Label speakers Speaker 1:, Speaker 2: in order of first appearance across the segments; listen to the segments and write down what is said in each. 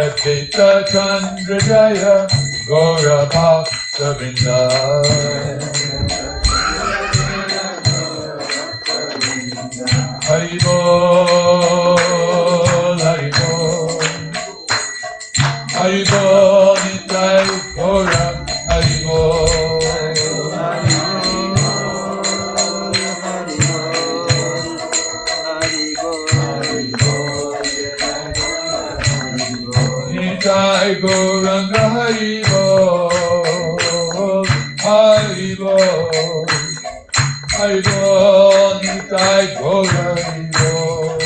Speaker 1: Advaita Chandra Jaya Gaura Bhakta Vrinda. Hari Bol, Hari Bol, Hari Bol, Nitai Gaura, Hari Bol, Nitai Gauranga, Hari Bol, Hari Bol, Hari Bol, Nitai Gaura, Hari Bol.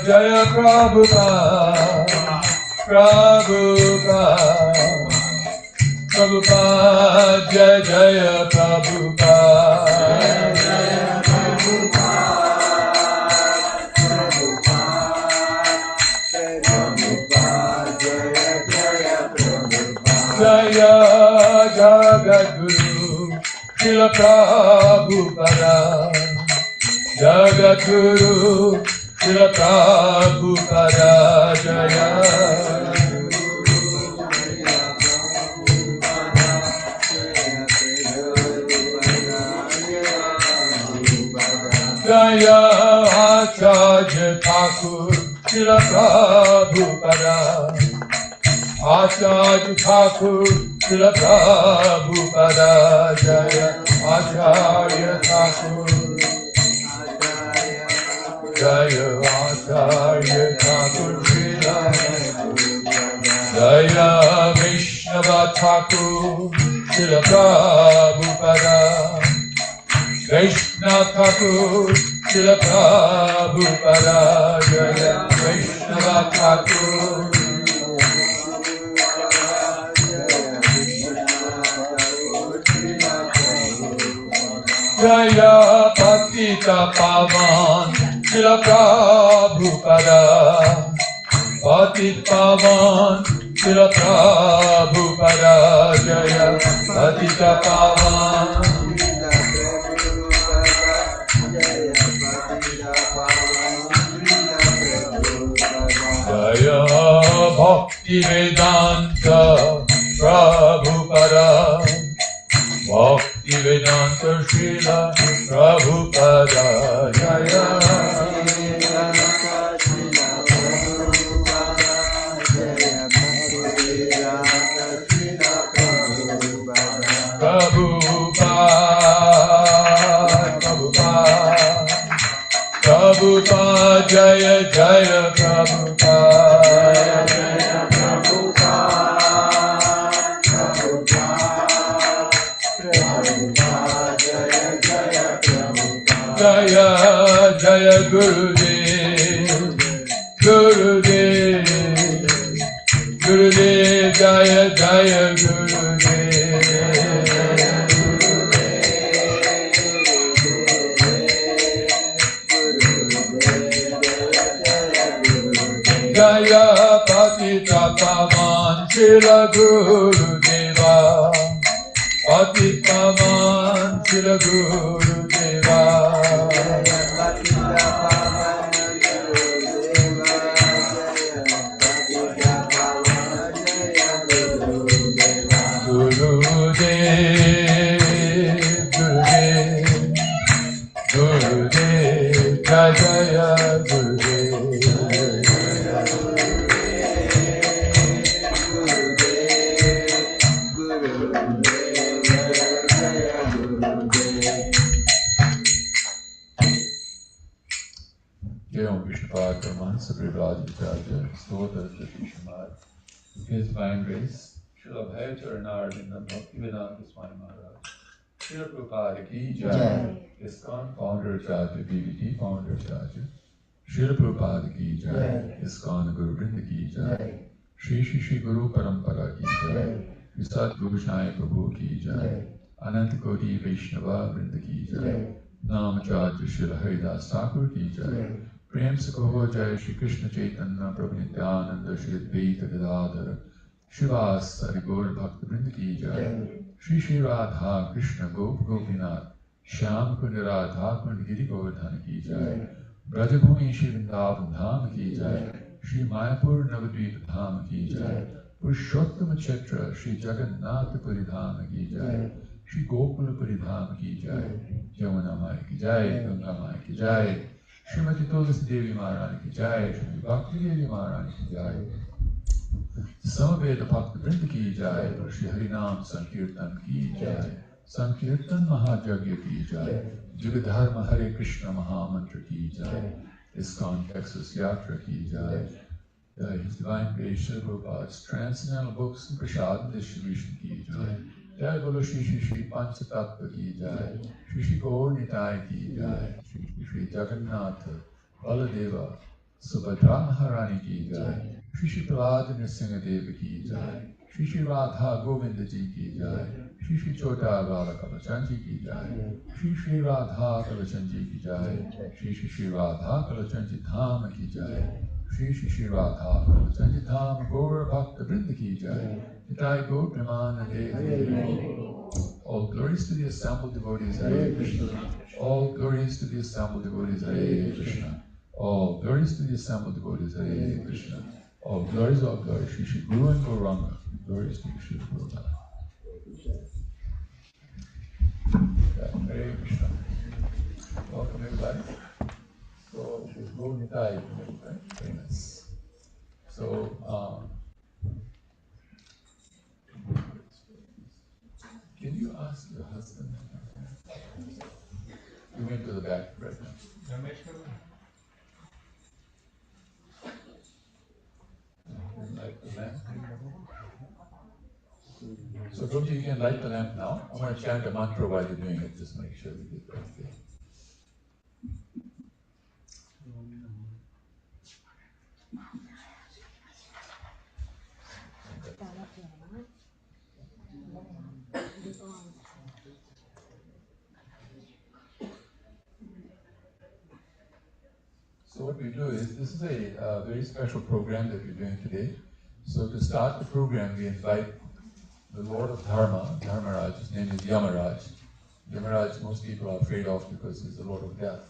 Speaker 1: Jaya Prabhupada, Prabhupada, Prabhupada, Jaya Jaya Prabhupada, Jaya Jagadguru, Srila Prabhupada, Jagadguru, Srila Prabhupada, Jaya Jaya Acharya Thakur, Srila Prabhupada, Acharya Thakur, Srila Prabhupada, Jaya Acharya Thakur, Jaya Acharya Thakur, Srila Jaya Vaishnava Thakur, Srila Prabhupada, Krishna Thakur, Srila Prabhupada, Jaya Vaishnava Thakur, Jaya Patita Pavan, Srila Prabhupada, Patita Pavan, Srila Prabhupada, Jaya Patita Pavan, Jaya Bhakti Vedanta Prabhupada, Bhakti Vedanta Srila Prabhupada, Jaya Prabhupada, Jaya Jaya Prabhupada, Jaya Jaya Jaya Gurudev, Gurudev, Gurudev, Jaya Jaya Gurudev, Jaya Patita Pavan, Srila Gurudeva, Patita Pavan, Srila Gurudeva, Gurudev, Gurudev, Gurudev, Jaya Gurudev, Jai Om Vishnupad Brahmansa Privadhicharya, Stota Shamad, His Divine Grace, Srila Bhayacharanarinda Bhaktivedanta Swami Maharaj, Srila Prabhupada Ki Jai, ISKCON Founder Acharya, BBT Founder Acharya, Srila Prabhupada Ki Jai, ISKCON Guru Vrinda Ki Jai, Shri Shri Shri Guru Parampara Ki Jai, Sat Guru Sai Prabhu Ki Jai, Anant Koti Vaishnava Vrinda Ki Jai, Nam Acharya Srila Haridas Thakur Ki Jai, Prem Sakho Jai Shri Krishna Chaitanya Prabhu Nityananda Shri Advaita Gadadhara Shivas Hari Gaur Bhakta Vrinda Ki Jai, Shri Shri Radha Krishna Gop Gopinath Shyam Kund Radha Kund Giri Govardhan Ki Jai. Brajabhumi Shri Vrindavan Dham Ki Jai. Shri Mayapur Navadvip Dham Ki Jai. Purushottam Chetra Shri Jagannath Puridham Ki Jai. Shri Gokul Puridham Ki Jai. Yamuna Mai Ki Jai. Ganga Mai Ki Jai. Srimati Tulsi Devi Maharani Ki Jai. Srimati Bhakti Devi Maharani Ki Jai. Samaveda Bhakta Vrinda Ki Jai. Shri Harinam Sankirtan Ki Jai. Sankirtan Mahajagya Ki Jai. Jugadharma Hare Krishna Mahamantra Ki Jai. ISKCON Texas Yatra Ki Jai. His Divine Grace Srila Prabhupada's Transcendental Books and Prasad Distribution Ki Jai. Jai Bolo Shri Shri Shri Panchatattva Ki Jai. Shri Shri Gaur Nitai Ki Jai. Shri Shri Jagannath Baladeva Subhadra Maharani Ki Jai. Shri Shri Prahlad Nrsimha Deva Ki Jai. Shri Shri Radha Govinda Ji Ki Jai. Shri Shri Chota Bala Kalachanji Ki Jai. Shri Shri Radha Kalachanji Ki Jai. Shri Shri Shri Radha Kalachanji Dham Ki Jai. Shri Shri Shri Radha Kalachanji Dham Gaur Bhakta Vrinda Ki Jai. Nitai Gaur Premanande. All glories to the assembled devotees, Hare Krishna. All glories to the assembled devotees, Hare Krishna. All glories to the assembled devotees, Hare Krishna. All glories, Shri Shri Guru and Gauranga. Glories to Shri Guru. Hare Krishna. Welcome everybody. So, Shri Guru Nitai, right? Very nice. So, can you ask your husband? You went to the back right now. Light the lamp. So, Gopi, you can light the lamp now. I'm going to chant a mantra while you're doing it, just make sure we get that okay. So what we do is, this is a very special program that we're doing today. So to start the program, we invite the Lord of Dharma, Dharmaraj. His name is Yamaraj. Yamaraj, most people are afraid of because he's the Lord of Death.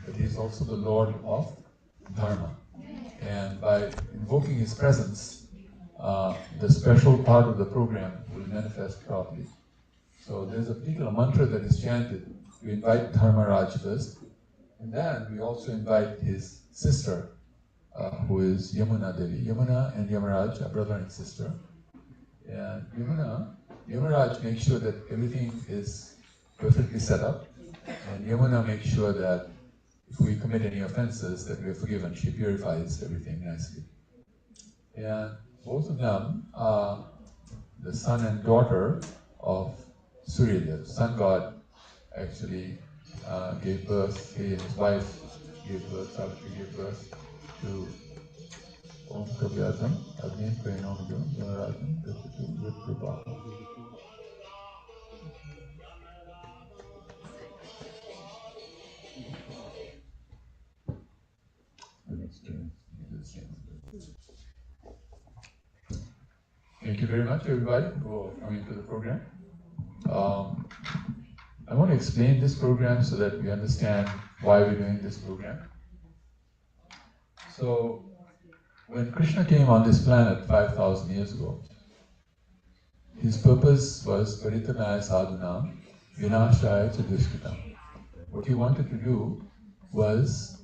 Speaker 1: But he's also the Lord of Dharma. And by invoking his presence, the special part of the program will manifest properly. So there's a particular mantra that is chanted. We invite Dharmaraj first, and then we also invite his sister, who is Yamuna Devi. Yamuna and Yamaraj are brother and sister. And Yamaraj makes sure that everything is perfectly set up. And Yamuna makes sure that if we commit any offenses, that we are forgiven. She purifies everything nicely. And both of them are the son and daughter of Suryadev. Sun god actually gave birth, his wife gave birth, Savitri gave birth to Om Kabyatam, Agnim Prainomidam, Yamarajam, Dashatu, Viprabha. Thank you very much, everybody, for coming to the program. I want to explain this program so that we understand why we're doing this program. So, when Krishna came on this planet 5,000 years ago, his purpose was Paritanaya Sadhunam, Vinashaya Chadushkitam. What he wanted to do was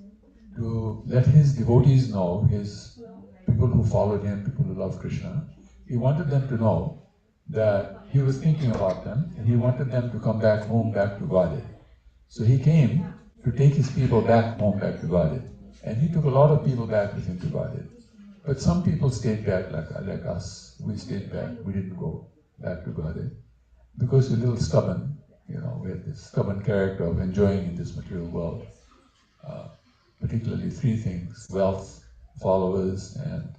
Speaker 1: to let his devotees know, his people who followed him, people who love Krishna, he wanted them to know that he was thinking about them and he wanted them to come back home, back to Godhead. So he came to take his people back home, back to Godhead. And he took a lot of people back with him to Godhead. But some people stayed back like us. We stayed back, we didn't go back to Godhead. Because we're a little stubborn, we had this stubborn character of enjoying in this material world. Particularly three things: wealth, followers, and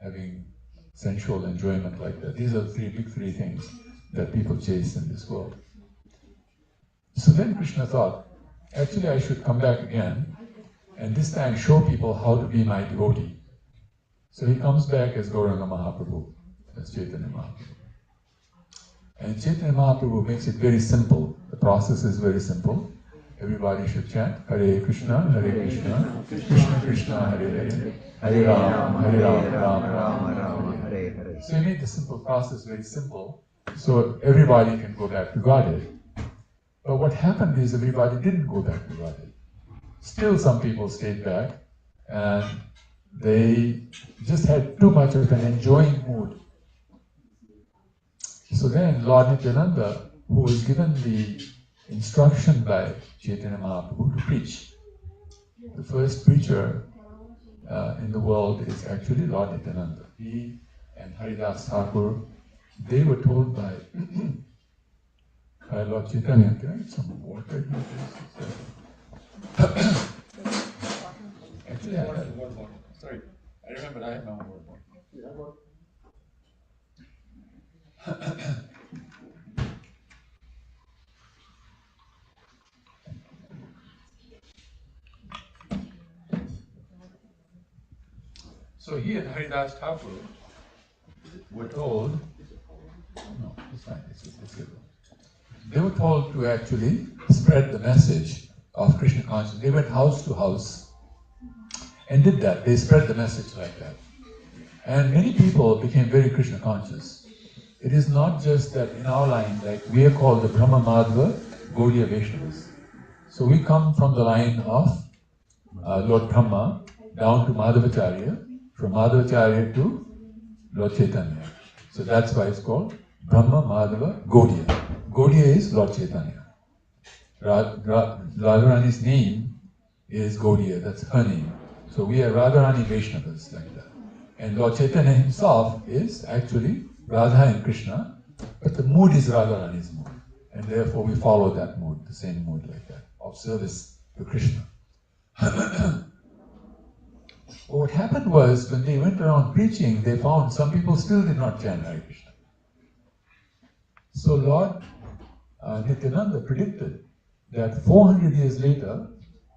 Speaker 1: having sensual enjoyment like that. These are the big three things that people chase in this world. So then Krishna thought, actually I should come back again, and this time show people how to be my devotee. So he comes back as Gauranga Mahaprabhu, as Chaitanya Mahaprabhu. And Chaitanya Mahaprabhu makes it very simple. The process is very simple. Everybody should chant Hare Krishna, Krishna Krishna, Hare Hare, Hare Rama, Rama Rama, Hare Hare. So you make the simple process very simple, so everybody can go back to Godhead. But what happened is everybody didn't go back to Godhead. Still some people stayed back, and they just had too much of an enjoying mood. So then Lord Nityananda, who was given the instruction by Chaitanya Mahaprabhu to preach, the first preacher in the world is actually Lord Nityananda. He and Haridas Thakur, they were told by Lord Chaitanya, can I get some water here? Actually, I had a water bottle. Sorry, I remember I had my own water bottle. So he and Haridas Thakur were told, no, it's fine, it's good. They were told to actually spread the message of Krishna consciousness. They went house to house and did that. They spread the message like that. And many people became very Krishna conscious. It is not just that in our line, like we are called the Brahma Madhva Gaudiya Vaishnavas. So we come from the line of Lord Brahma down to Madhavacharya, from Madhavacharya to Lord Chaitanya. So that's why it's called Brahma Madhava Gaudiya. Gaudiya is Lord Chaitanya. Radharani's name is Gaudiya, that's her name. So we are Radharani Vaishnavas like that. And Lord Chaitanya himself is actually Radha and Krishna, but the mood is Radharani's mood. And therefore we follow that mood, the same mood like that, of service to Krishna. What happened was, when they went around preaching, they found some people still did not chant Hare Krishna. So Lord Nityananda predicted that 400 years later,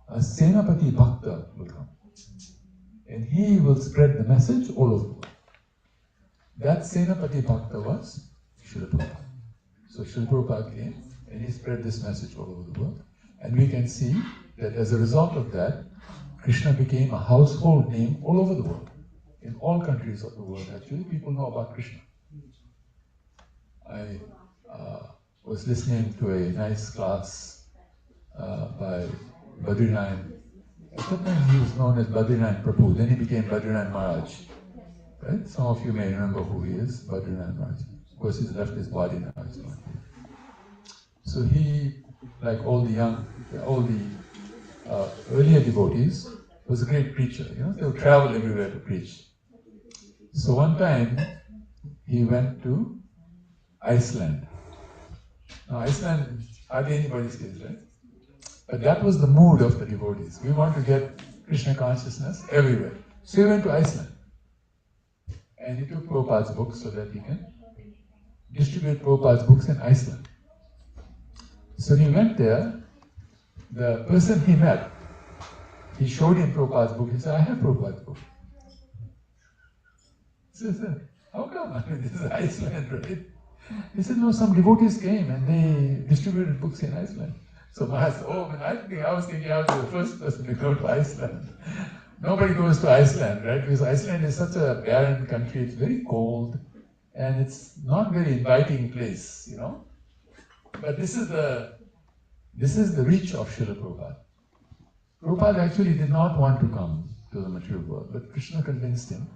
Speaker 1: a Senapati Bhakta will come. And he will spread the message all over the world. That Senapati Bhakta was Srila Prabhupada. So Srila Prabhupada came and he spread this message all over the world. And we can see that as a result of that, Krishna became a household name all over the world. In all countries of the world, actually, people know about Krishna. I was listening to a nice class by Badrinayan. At that time he was known as Badrinayan Prabhu, then he became Badrinayan Maharaj. Right? Some of you may remember who he is, Badrinayan Maharaj. Of course, he's left his body now. So he, like all the earlier devotees, was a great preacher. They would travel everywhere to preach. So one time he went to Iceland. Now Iceland, hardly anybody stays, right? But that was the mood of the devotees. We want to get Krishna consciousness everywhere. So he went to Iceland. And he took Prabhupada's books so that he can distribute Prabhupada's books in Iceland. So he went there, the person he met, he showed him Prabhupada's book. He said, I have Prabhupada's book. He said, how come? I mean, this is Iceland, right? He said, no, some devotees came and they distributed books in Iceland. So Maharaj said, oh, I was thinking I was the first person to go to Iceland. Nobody goes to Iceland, right? Because Iceland is such a barren country, it's very cold, and it's not very inviting place, But this is the reach of Srila Prabhupada. Prabhupada actually did not want to come to the material world, but Krishna convinced him.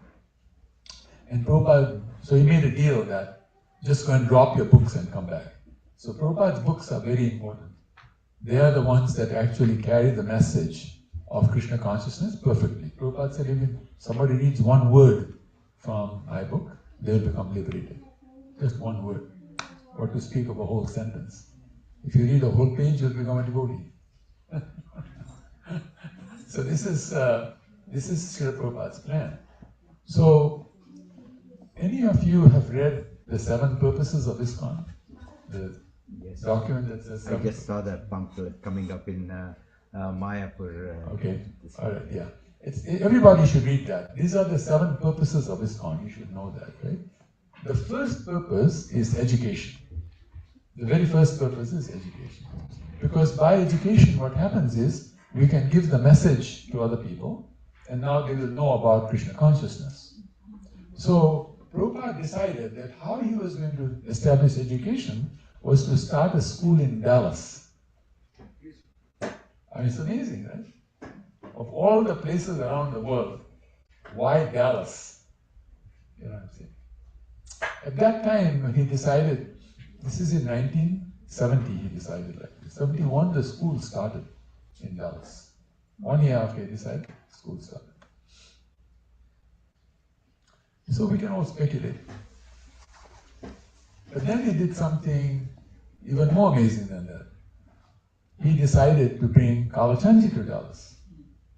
Speaker 1: And Prabhupada, so he made a deal that just go and drop your books and come back. So Prabhupada's books are very important. They are the ones that actually carry the message of Krishna consciousness perfectly. Prabhupada said, if somebody reads one word from my book, they will become liberated. Just one word. Or to speak of a whole sentence. If you read a whole page, you'll become a devotee. So this is Srila Prabhupada's plan. So, any of you have read the 7 purposes of ISKCON? The document that says...
Speaker 2: I just saw that pamphlet coming up in Mayapur.
Speaker 1: Okay, all right, yeah. Everybody should read that. These are the 7 purposes of ISKCON. You should know that, right? The first purpose is education. The very first purpose is education. Because by education, what happens is, we can give the message to other people, and now they will know about Krishna consciousness. So, Prabhupada decided that how he was going to establish education was to start a school in Dallas. I mean, it's amazing, right? Of all the places around the world, why Dallas? You know what I'm saying? At that time, when he decided, this is in 1970, he decided like this. 71, the school started in Dallas. 1 year after he decided, school started. So we can all speculate. But then he did something even more amazing than that. He decided to bring Kalachandji to Dallas.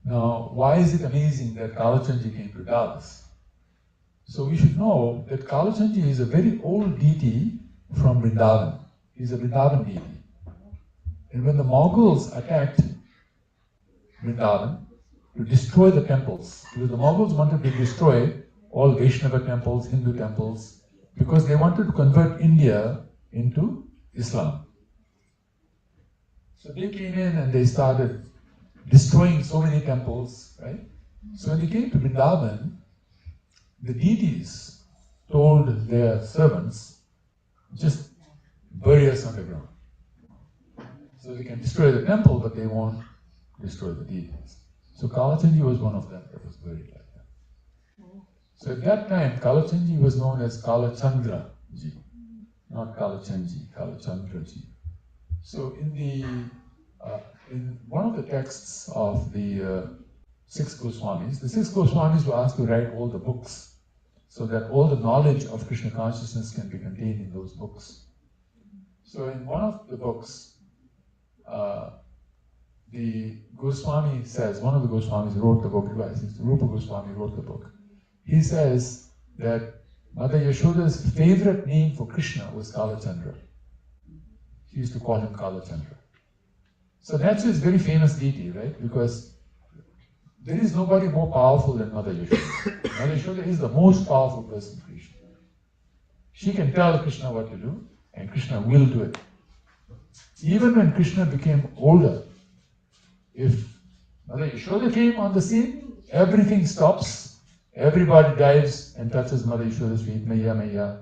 Speaker 1: Now, why is it amazing that Kalachandji came to Dallas? So we should know that Kalachandji is a very old deity from Vrindavan. He's a Vrindavan deity. And when the Mongols attacked Vrindavan to destroy the temples, because the Mongols wanted to destroy all Vaishnava temples, Hindu temples, because they wanted to convert India into Islam. So they came in and they started destroying so many temples, right? So when they came to Vrindavan, the deities told their servants, just bury us underground. So they can destroy the temple, but they won't destroy the deities. So Kalachandji was one of them that was buried like that. So at that time, Kalachandji was known as Kalachandra-ji, not Kalachandji, Kalachandra-ji. So in one of the texts of the six Goswamis, the six Goswamis were asked to write all the books so that all the knowledge of Krishna consciousness can be contained in those books. So in one of the books, the Goswami says, one of the Goswamis wrote the book, Rupa Goswami wrote the book. He says that Mother Yashoda's favorite name for Krishna was Kalachandra. She used to call him Kalachandra. So that's his very famous deity, right? Because there is nobody more powerful than Mother Yashoda. Mother Yashoda is the most powerful person in Krishna. She can tell Krishna what to do, and Krishna will do it. Even when Krishna became older, if Mother Yashoda came on the scene, everything stops, everybody dives and touches Mother Yashoda's feet. Maya, Maya,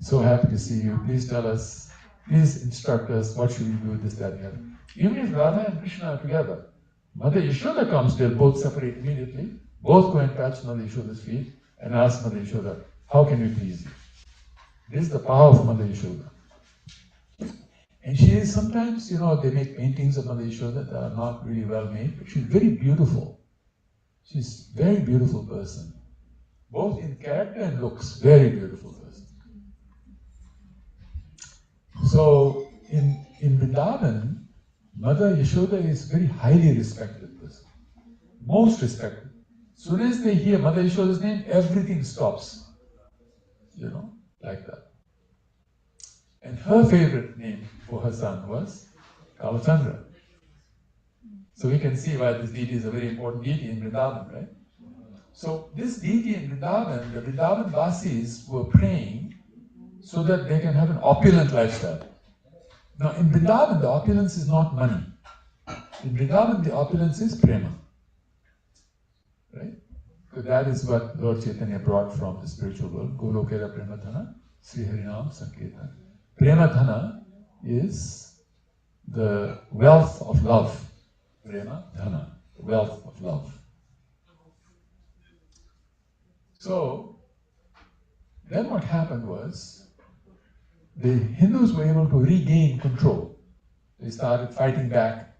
Speaker 1: so happy to see you. Please tell us, please instruct us, what should we do, this, that, and the other. Even if Radha and Krishna are together, Mother Yashoda comes, they'll both separate immediately, both go and touch Mother Yashoda's feet and ask Mother Yashoda, how can we please you? This is the power of Mother Yashoda. And she is sometimes, they make paintings of Mother Yashoda that are not really well made, but she's very beautiful. She's a very beautiful person. Both in character and looks, very beautiful person. So, in Vrindavan, Mother Yashoda is very highly respected person. Most respected. As soon as they hear Mother Yashoda's name, everything stops. Like that. And her favorite name for her son was Kalachandra. So we can see why this deity is a very important deity in Vrindavan, right? So this deity in Vrindavan, the Vrindavan Vasis were praying so that they can have an opulent lifestyle. Now in Vrindavan, the opulence is not money. In Vrindavan, the opulence is prema. Right? So that is what Lord Chaitanya brought from the spiritual world. Golokera Premadhana, Sri Harinam Sankirtan. Premadhana is the wealth of love. Premadhana, the wealth of love. So, then what happened was, the Hindus were able to regain control. They started fighting back,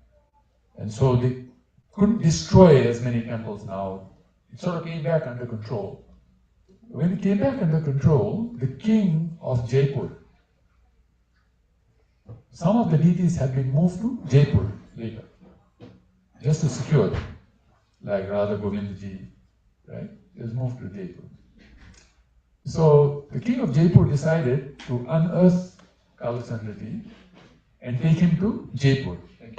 Speaker 1: and so they couldn't destroy as many temples now. It sort of came back under control. When it came back under control, the king of Jaipur, some of the deities had been moved to Jaipur later, just to secure them, like Radha Govindji, right? It was moved to Jaipur. So the king of Jaipur decided to unearth Kalachandraji and take him to Jaipur. Thank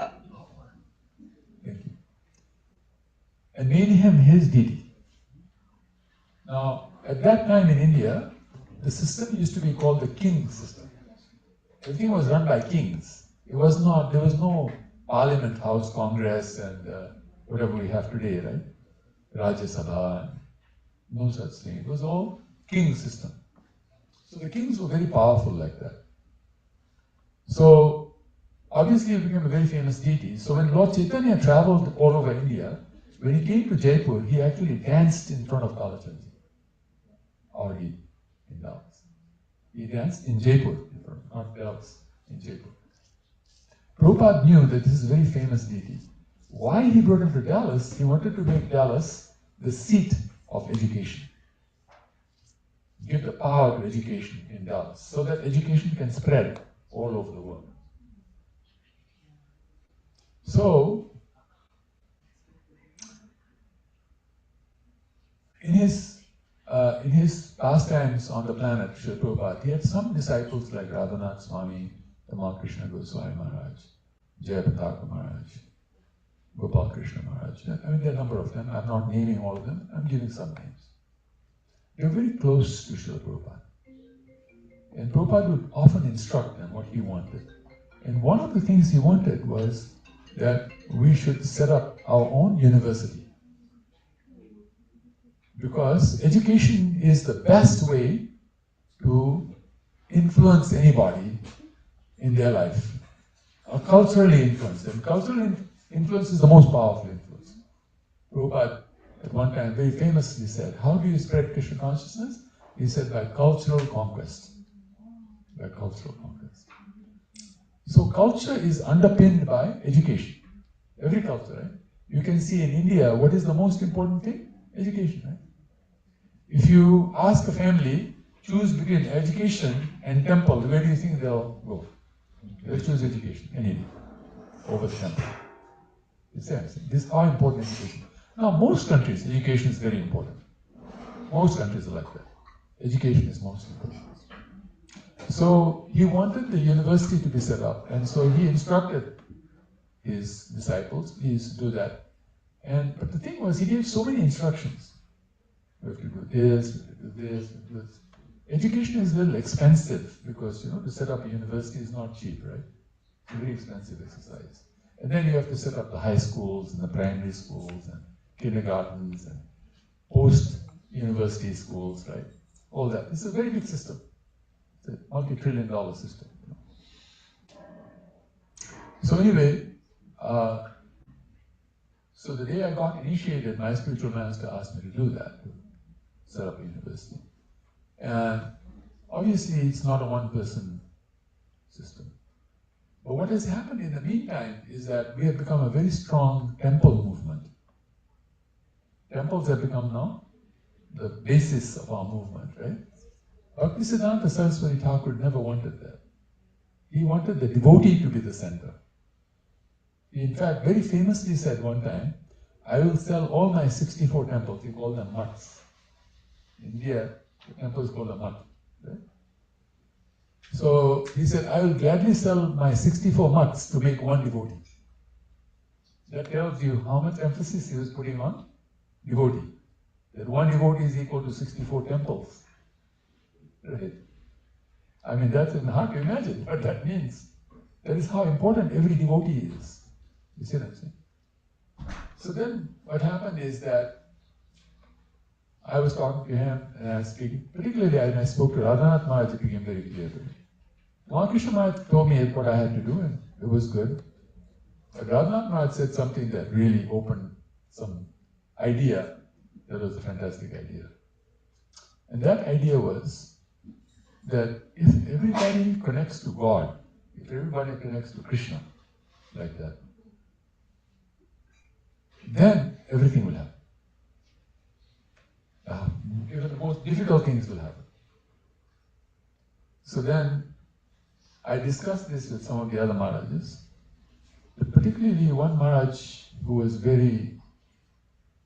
Speaker 1: you. And made him his deity. Now, at that time in India, the system used to be called the king system. everything was run by kings. It was not, there was no Parliament House, Congress, and whatever we have today, right? Rajya Sabha, no such thing. It was all king system. So the kings were very powerful like that. So obviously he became a very famous deity. So when Lord Chaitanya traveled all over India, when he came to Jaipur, he actually danced in front of Kalachandji. Or he danced. He danced in Jaipur, not else, in Jaipur. Prabhupada knew that this is a very famous deity. Why he brought him to Dallas? He wanted to make Dallas the seat of education. Give the power to education in Dallas, so that education can spread all over the world. So, in his pastimes on the planet, Srila Prabhupada, he had some disciples like Radhanath Swami, Tamal Goswami Maharaj, Jayapataka Maharaj, Gopal Krishna Maharaj. I mean, there are a number of them. I'm not naming all of them. I'm giving some names. They were very close to Srila Prabhupada. And Prabhupada would often instruct them what he wanted. And one of the things he wanted was that we should set up our own university. Because education is the best way to influence anybody in their life. Or culturally influence them. Cultural influence is the most powerful influence. Prabhupada at one time very famously said, how do you spread Krishna consciousness? He said, by cultural conquest. By cultural conquest. So culture is underpinned by education. Every culture, right? You can see in India, what is the most important thing? Education, right? If you ask a family, choose between education and temple, where do you think they'll go? They'll choose education, any day, over the temple. This is how important education is. Now, most countries, education is very important. Most countries are like that. Education is most important. So he wanted the university to be set up, and so he instructed his disciples, please do that. But the thing was, he gave so many instructions. You have to do this, you have to do this, you have to do this. Education is a little expensive because, to set up a university is not cheap, right? It's a very expensive exercise. And then you have to set up the high schools and the primary schools and kindergartens and post-university schools, right? All that. It's a very big system. It's a multi-trillion-dollar system. So anyway, so the day I got initiated, my spiritual master asked me to do that, to set up a university. And obviously it's not a one-person system. But what has happened in the meantime is that we have become a very strong temple movement. Temples have become now the basis of our movement, right? Bhaktisiddhanta Saraswati Thakur never wanted that. He wanted the devotee to be the center. He in fact very famously said one time, I will sell all my 64 temples, he called them mutts. In India, the temple is called a mutt, right? So he said, I will gladly sell my 64 mutts to make one devotee. That tells you how much emphasis he was putting on devotee. That one devotee is equal to 64 temples. Right? I mean, that's hard to imagine what that means. That is how important every devotee is. You see what I'm saying? So then what happened is that I was talking to him and I was speaking, particularly when I spoke to Radhanath Maharaj, it became very clear to me. Krishna Maharaj told me what I had to do and it was good. But Radhanath Maharaj said something that really opened some idea that was a fantastic idea. And that idea was that if everybody connects to God, if everybody connects to Krishna like that, then everything will happen. Even the most difficult things will happen. So then, I discussed this with some of the other Maharajas, but particularly one Maharaj who was very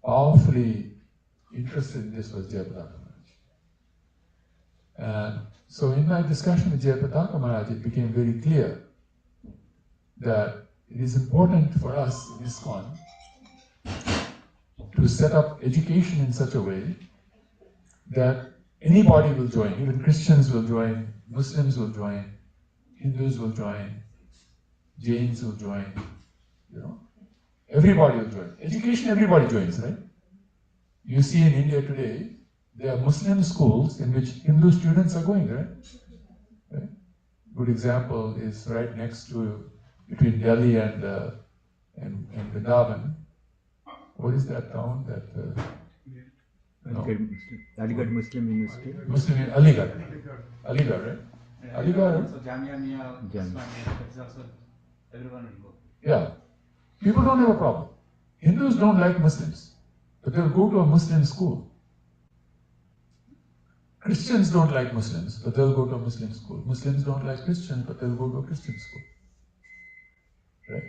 Speaker 1: powerfully interested in this was Jayapataka Maharaj. And so in my discussion with Jayapataka Maharaj, it became very clear that it is important for us in ISKCON to set up education in such a way that anybody will join, even Christians will join, Muslims will join, Hindus will join, Jains will join, everybody will join. Education, everybody joins, right? You see in India today, there are Muslim schools in which Hindu students are going, right? Good example is right next to, between Delhi and Vrindavan. What is that town?
Speaker 2: Aligarh Muslim University.
Speaker 1: Aligarh, right? Aligarh.
Speaker 3: So Jamia Mia, that's also everyone will go.
Speaker 1: Yeah. People don't have a problem. Hindus don't like Muslims, but they'll go to a Muslim school. Christians don't like Muslims, but they'll go to a Muslim school. Muslims don't like Christians, but they'll go to a Christian school. Right?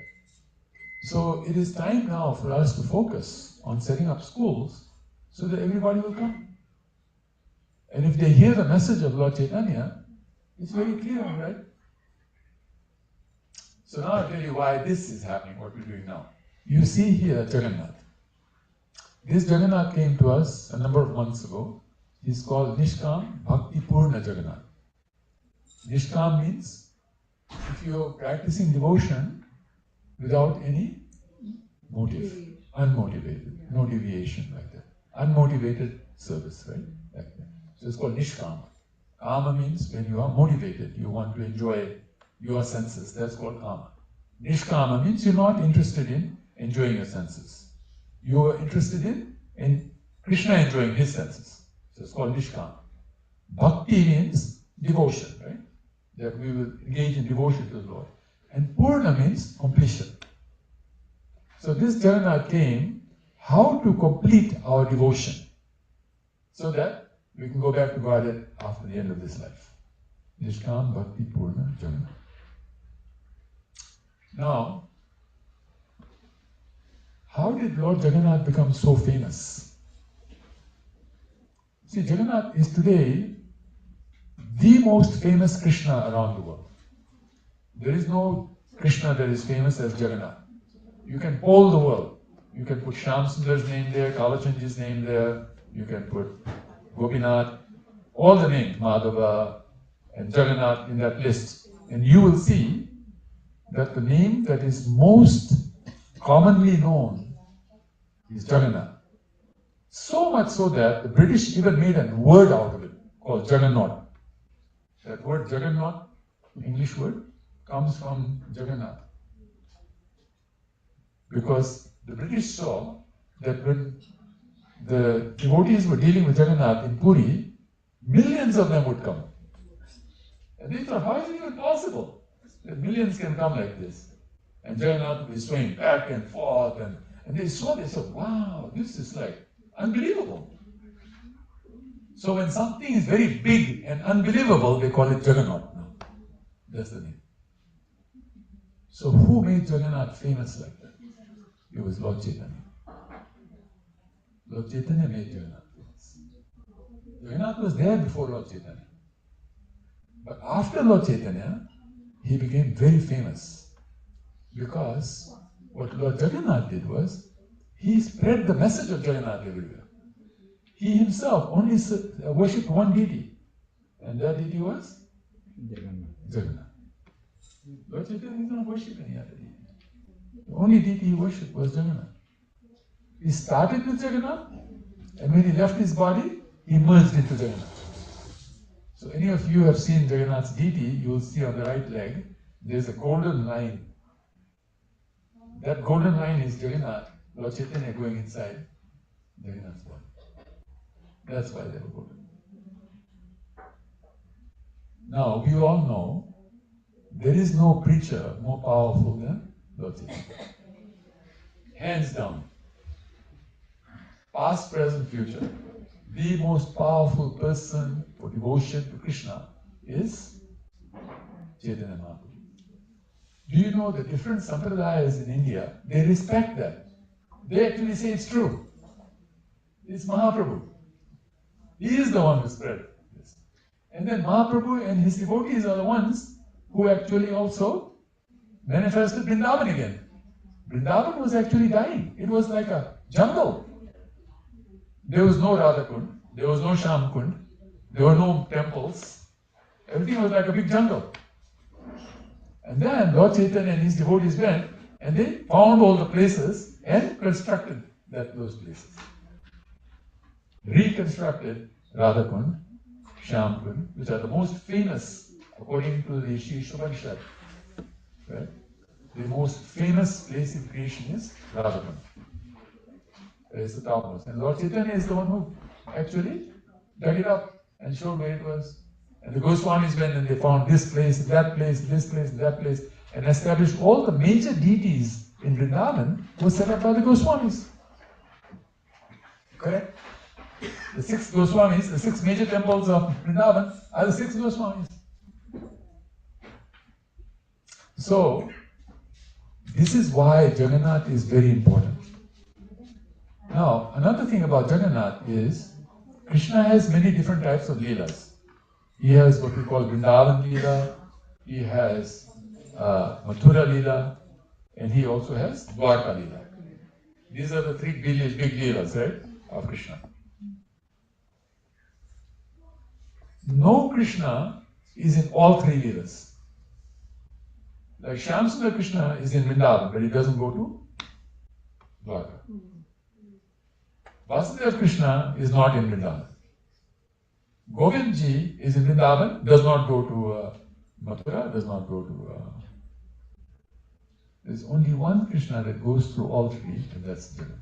Speaker 1: So it is time now for us to focus on setting up schools so that everybody will come. And if they hear the message of Lord Chaitanya, it's very clear, right? So now I'll tell you why this is happening, what we're doing now. You see here Jagannath. This Jagannath came to us a number of months ago. He's called Nishkam Bhakti Purnam Jagannath. Nishkam means if you're practicing devotion without any motive, unmotivated, no deviation like that. Unmotivated service, right? Like that. So it's called Nishkam. Kama means when you are motivated, you want to enjoy your senses. That's called Kama. Nishkama means you're not interested in enjoying your senses. You are interested in Krishna enjoying his senses. So it's called Nishkama. Bhakti means devotion, right? That we will engage in devotion to the Lord. And Purna means completion. So this Jagannath came how to complete our devotion so that we can go back to Godhead after the end of this life. Nishkam Bhakti Purnam Jagannath. Now, how did Lord Jagannath become so famous? See, Jagannath is today the most famous Krishna around the world. There is no Krishna that is famous as Jagannath. You can poll the world. You can put Shyam Sundar's name there, Kalachandji's name there, you can put Gopinath, all the names, Madhava and Jagannath in that list. And you will see that the name that is most commonly known is Jagannath. So much so that the British even made a word out of it called Jagannath. That word Jagannath, English word, comes from Jagannath. Because the British saw that when the devotees were dealing with Jagannath in Puri, millions of them would come. And they thought, how is it even possible that millions can come like this? And Jagannath would be swaying back and forth, and they said, wow, this is like unbelievable. So when something is very big and unbelievable, they call it Jagannath now. That's the name. So who made Jagannath famous like that? It was Lord Chaitanya. Lord Chaitanya made Jagannath famous. Jagannath was there before Lord Chaitanya. But after Lord Chaitanya, he became very famous. Because what Lord Jagannath did was, he spread the message of Jagannath everywhere. He himself only worshipped one deity. And that deity was? Jagannath. Lord Chaitanya did not worship any other deity. The only deity he worshipped was Jagannath. He started with Jagannath, and when he left his body, he merged into Jagannath. So any of you have seen Jagannath's deity, you will see on the right leg, there's a golden line. That golden line is Jagannath, Lord Chaitanya going inside Jagannath's body. That's why they were golden. Now, we all know there is no preacher more powerful than Lord Chaitanya. Hands down. Past, present, future. The most powerful person for devotion to Krishna is Chaitanya Mahaprabhu. Do you know the different sampradayas in India? They respect that. They actually say it's true. It's Mahaprabhu. He is the one who spread this. And then Mahaprabhu and his devotees are the ones who actually also manifested Vrindavan again. Vrindavan was actually dying. It was like a jungle. There was no Radha Kund, there was no Sham Kund, there were no temples. Everything was like a big jungle. And then Lord Chaitanya and his devotees went and they found all the places and constructed those places. Reconstructed Radhakund, Shyamkund, which are the most famous according to the Sri Upanishad. Right? The most famous place in creation is Radhakund. It's the topmost. And Lord Chaitanya is the one who actually dug it up and showed where it was. And the Goswamis went and they found this place, that place, this place, that place, and established all the major deities in Vrindavan were set up by the Goswamis. Correct? The 6 Goswamis, the 6 major temples of Vrindavan are the 6 Goswamis. So, this is why Jagannath is very important. Now, another thing about Jagannath is Krishna has many different types of leelas. He has what we call Vrindavan leela, he has Mathura leela, and he also has Dwarka leela. These are the 3 big leelas, right, of Krishna. No Krishna is in all 3 leelas. Like Shyamsundar Krishna is in Vrindavan, but he doesn't go to Dwarka. Vasudeva Krishna is not in Vrindavan. Govindji is in Vrindavan, does not go to Mathura, does not go to... There's only one Krishna that goes through all 3, and that's Jagannath.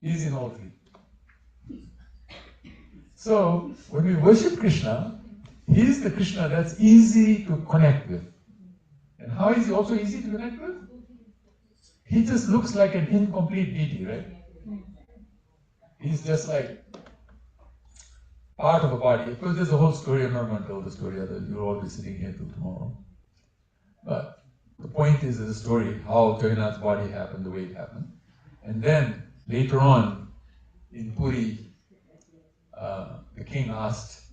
Speaker 1: He's in all 3. So, when we worship Krishna, he's the Krishna that's easy to connect with. And how is he also easy to connect with? He just looks like an incomplete deity, right? He's just like part of a body. Of course, there's a whole story. I'm not going to tell the story, otherwise you'll all be sitting here till tomorrow. But the point is the story, how Jagannath's body happened the way it happened. And then, later on, in Puri, the king asked,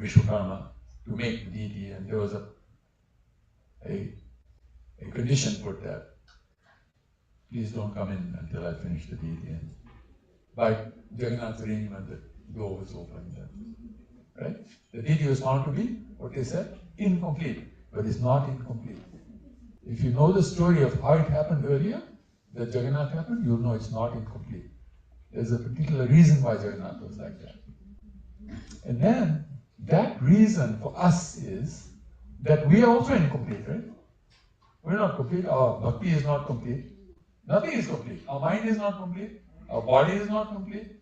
Speaker 1: Vishwakarma to make the deity, and there was a condition put that please don't come in until I finish the deity. And by Jagannath's arrangement, the door was opened. Right? The deity was found to be, what they said, incomplete, but it's not incomplete. If you know the story of how it happened earlier, that Jagannath happened, you'll know it's not incomplete. There's a particular reason why Jagannath was like that. And then, that reason for us is that we are also incomplete, right? We're not complete, our bhakti is not complete. Nothing is complete. Our mind is not complete. Our body is not complete.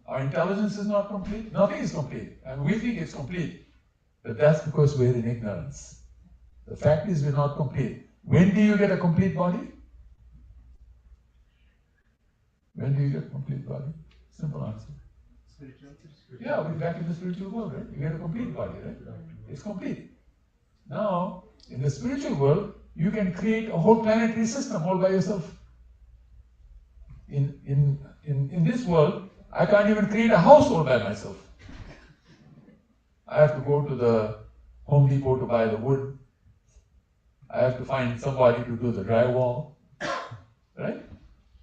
Speaker 1: Our intelligence is not complete. Nothing is complete. And we think it's complete. But that's because we're in ignorance. The fact is we're not complete. When do you get a complete body? When do you get a complete body? Simple answer.
Speaker 3: Spiritual.
Speaker 1: Yeah, we're back in the spiritual world, right? You get a complete body, right? It's complete. Now, in the spiritual world, you can create a whole planetary system all by yourself. In this world, I can't even create a house all by myself. I have to go to the Home Depot to buy the wood. I have to find somebody to do the drywall. Right?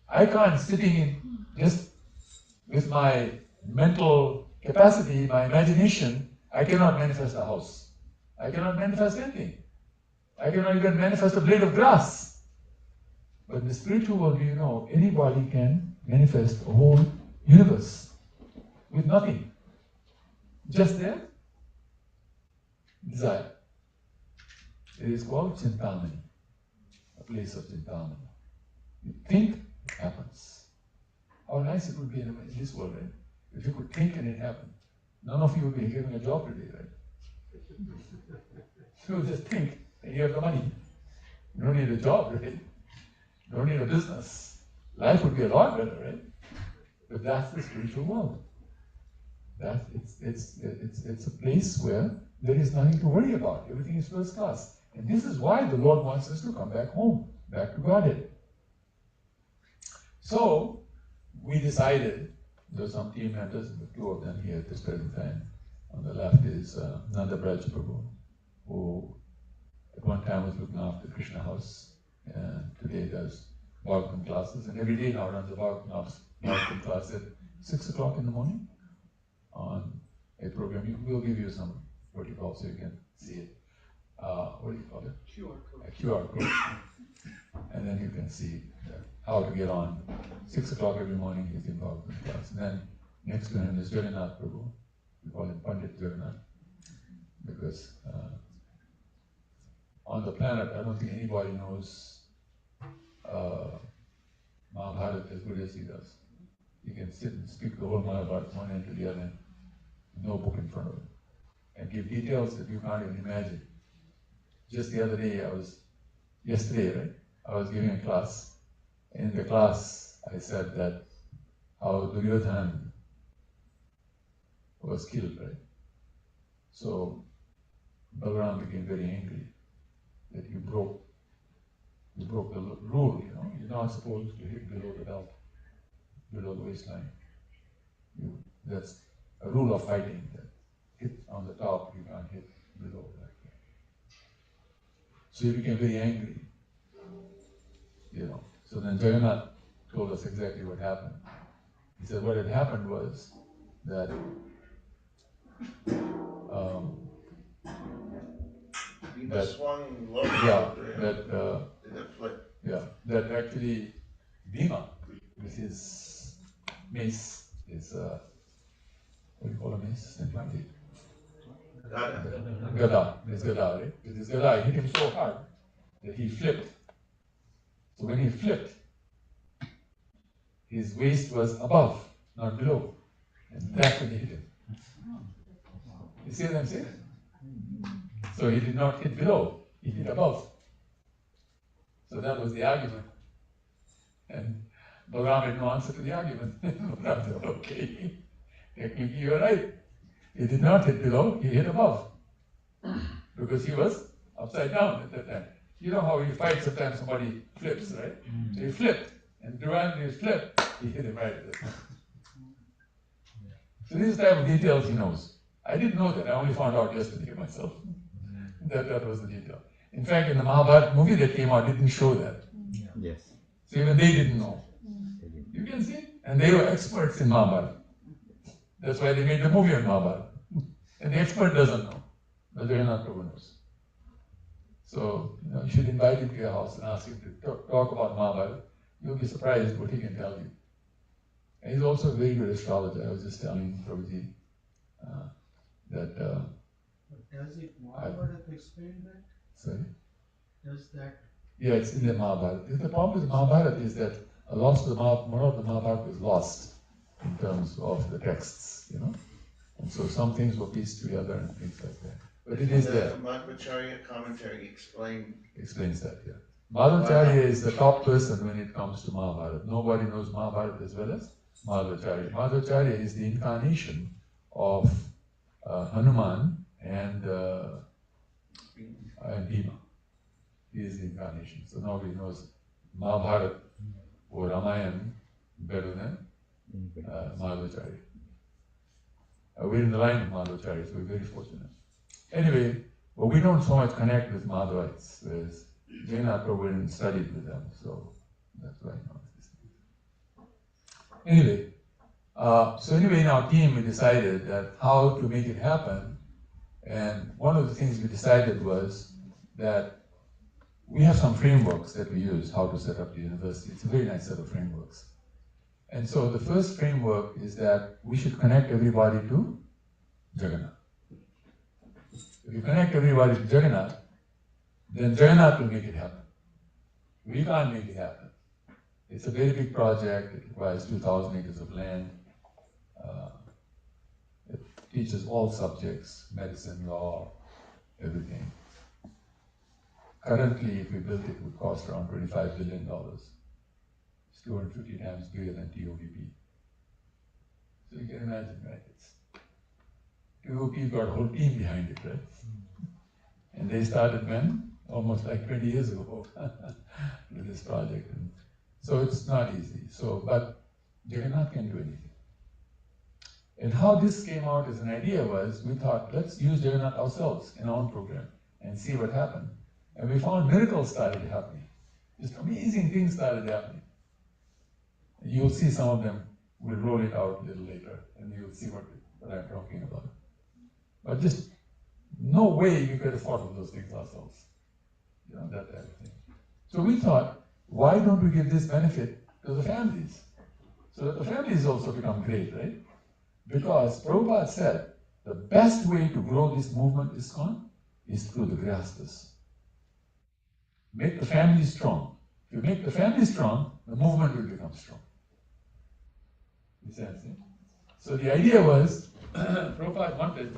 Speaker 1: I can't, sitting in just with my mental capacity, my imagination, I cannot manifest a house. I cannot manifest anything. I cannot even manifest a blade of grass. But in the spiritual world, you know, anybody can manifest a whole universe with nothing. Just their desire. It is called Chintala, a place of Chintala. You think, it happens. How nice it would be in this world, right? If you could think and it happened. None of you would be having a job today, right? So just think, and you have the money. You don't need a job, right? You don't need a business. Life would be a lot better, right? But that's the spiritual world. It's a place where there is nothing to worry about. Everything is first class. And this is why the Lord wants us to come back home, back to Godhead. So, we decided, there's some team members, the 2 of them here at this present time. On the left is Nanda Braj Prabhu, who at one time was looking after Krishna House, and today does Bhagavatam classes, and every day now runs a Bhagavatam class at 6 o'clock in the morning on a program. We'll give you some what you call, so you can see it. What do you call it?
Speaker 3: QR code.
Speaker 1: A QR code. And then you can see how to get on. 6 o'clock every morning he's involved in class. And then next to him is Jagannath Prabhu. We call him Pandit Jagannath. Because on the planet, I don't think anybody knows Mahabharata as good as he does. He can sit and speak the whole Mahabharata one end to the other end, no book in front of him, and give details that you can't even imagine. Just the other day, yesterday, right? I was giving a class. In the class, I said that how Duryodhana was killed, right? So Balaram became very angry that you broke the rule, you know. You're not supposed to hit below the belt, below the waistline. That's a rule of fighting, that hit on the top, you can't hit below that. So he became very angry, you know. So then Jagannath told us exactly what happened. He said what had happened was that
Speaker 4: swung low.
Speaker 1: That actually Bhima, with his mace, his what do you call a mace? Gada, his Gada, right? With his Gada, he hit him so hard that he flipped. So when he flipped, his waist was above, not below. And that's when he hit him. You see what I'm saying? So he did not hit below, he hit above. So that was the argument. And Balaram had no answer to the argument. Balaram said, okay, technically you're right. He did not hit below, he hit above. Because he was upside down at that time. You know how you fight, sometimes somebody flips, right? So he flipped, and when he flipped, he hit him right at that time. So these type of details he knows. I didn't know that, I only found out yesterday myself. That was the detail. In fact, in the Mahabharata movie that came out, didn't show that.
Speaker 2: Yes.
Speaker 1: So even they didn't know. You can see? And they were experts in Mahabharata. That's why they made the movie on Mahabharata. And the expert doesn't know, but Jagannath Prabhu knows. So, you should invite him to your house and ask him to talk about Mahabharata. You'll be surprised what he can tell you. And he's also a very good astrologer. I was just telling Prabhuji that...
Speaker 5: does it Mahabharata explain that?
Speaker 1: Sorry?
Speaker 5: Does that?
Speaker 1: Yeah, it's in the Mahabharata. The problem with the Mahabharata is that more of the Mahabharata is lost in terms of the texts, you know. And so some things were pieced together and things like that. But it is there.
Speaker 4: The Madhvacharya commentary
Speaker 1: Explains that, yeah. Madhvacharya is the top person when it comes to Mahabharata. Nobody knows Mahabharata as well as Madhvacharya. Madhvacharya is the incarnation of Hanuman and Bhima. He is the incarnation. So nobody knows Mahabharata or Ramayana better than Madhvacharya. We're in the line of Madhvacharya, so we're very fortunate. Anyway, well, we don't so much connect with Madhvites, whereas Jagannath Prabhu went and studied with them, so that's why I know these things. Anyway, in our team we decided that how to make it happen, and one of the things we decided was that we have some frameworks that we use, how to set up the university. It's a very nice set of frameworks. And so the first framework is that we should connect everybody to Jagannath. If you connect everybody to Jagannath, then Jagannath will make it happen. We can't make it happen. It's a very big project. It requires 2,000 acres of land. It teaches all subjects, medicine, law, everything. Currently, if we built it, it would cost around $25 billion. It's 250 times bigger than TOVP. So you can imagine, right? TOVP got a whole team behind it, right? And they started when? Almost like 20 years ago with this project. And so it's not easy. But Jagannath can do anything. And how this came out as an idea was, we thought, let's use Jagannath ourselves in our own program and see what happened. And we found miracles started happening. Just amazing things started happening. You'll see some of them. We'll roll it out a little later, and you'll see what I'm talking about. But just No way we could have thought of those things ourselves. That type of thing. So we thought, why don't we give this benefit to the families? So that the families also become great, right? Because Prabhupada said, the best way to grow this movement, ISKCON, is through the grihasthas. Make the family strong. If you make the family strong, the movement will become strong. You see what I'm saying? So the idea was, Prabhupada wanted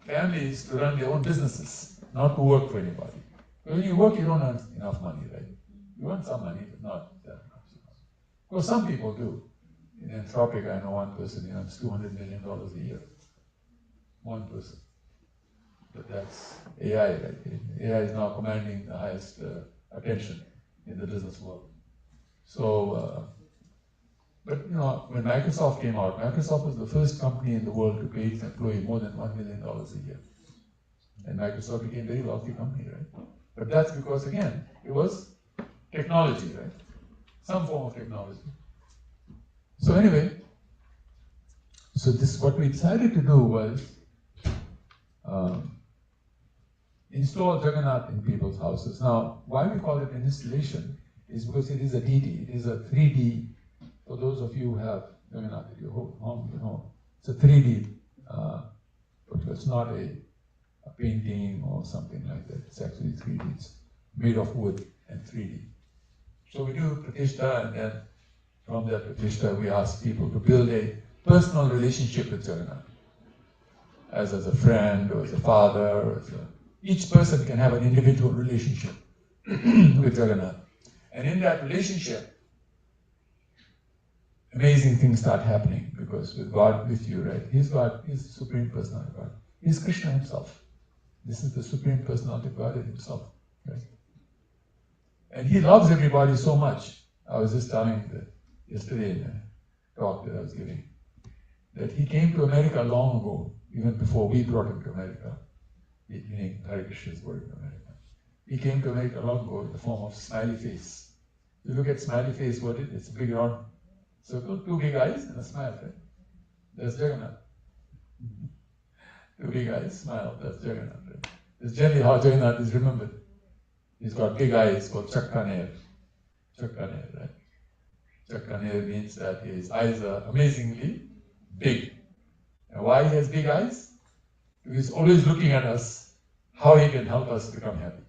Speaker 1: families to run their own businesses, not to work for anybody. When you work, you don't earn enough money, right? You earn some money, but not that much. Of course, some people do. In Anthropic, I know one person earns $200 million a year. One person. But that's AI, right? AI is now commanding the highest attention in the business world. So, but when Microsoft came out, Microsoft was the first company in the world to pay its employee more than $1 million a year. And Microsoft became a very wealthy company, right? But that's because, again, it was technology, right? Some form of technology. So anyway, so this what we decided to do was install Jagannath in people's houses. Now, why we call it an installation is because it is a deity. It is a 3D. For those of you who have Jagannath at your home, it's a 3D. It's not a painting or something like that. It's actually 3D. It's made of wood and 3D. So we do Pratishtha, and then from that Pratishtha, we ask people to build a personal relationship with Jagannath. As a friend, or as a father, or each person can have an individual relationship with Jagannath. And in that relationship, amazing things start happening, because with God with you, right? He's God, He's the Supreme Personality of God. He's Krishna Himself. This is the Supreme Personality of God Himself, right? And He loves everybody so much. I was just telling yesterday in a talk that I was giving, that He came to America long ago, even before we brought Him to America, meaning Hare Krishna's word in America. He came to America long ago in the form of smiley face. You look at smiley face, what it is? It's a big round circle, two big eyes and a smile, right? That's Jagannath. Two big eyes, smile, that's Jagannath, right? It's generally how Jagannath is remembered. He's got big eyes called Chakkaner. Chakkaner, right? Chakkaner means that his eyes are amazingly big. And why he has big eyes? Because he's always looking at us, how he can help us become happy.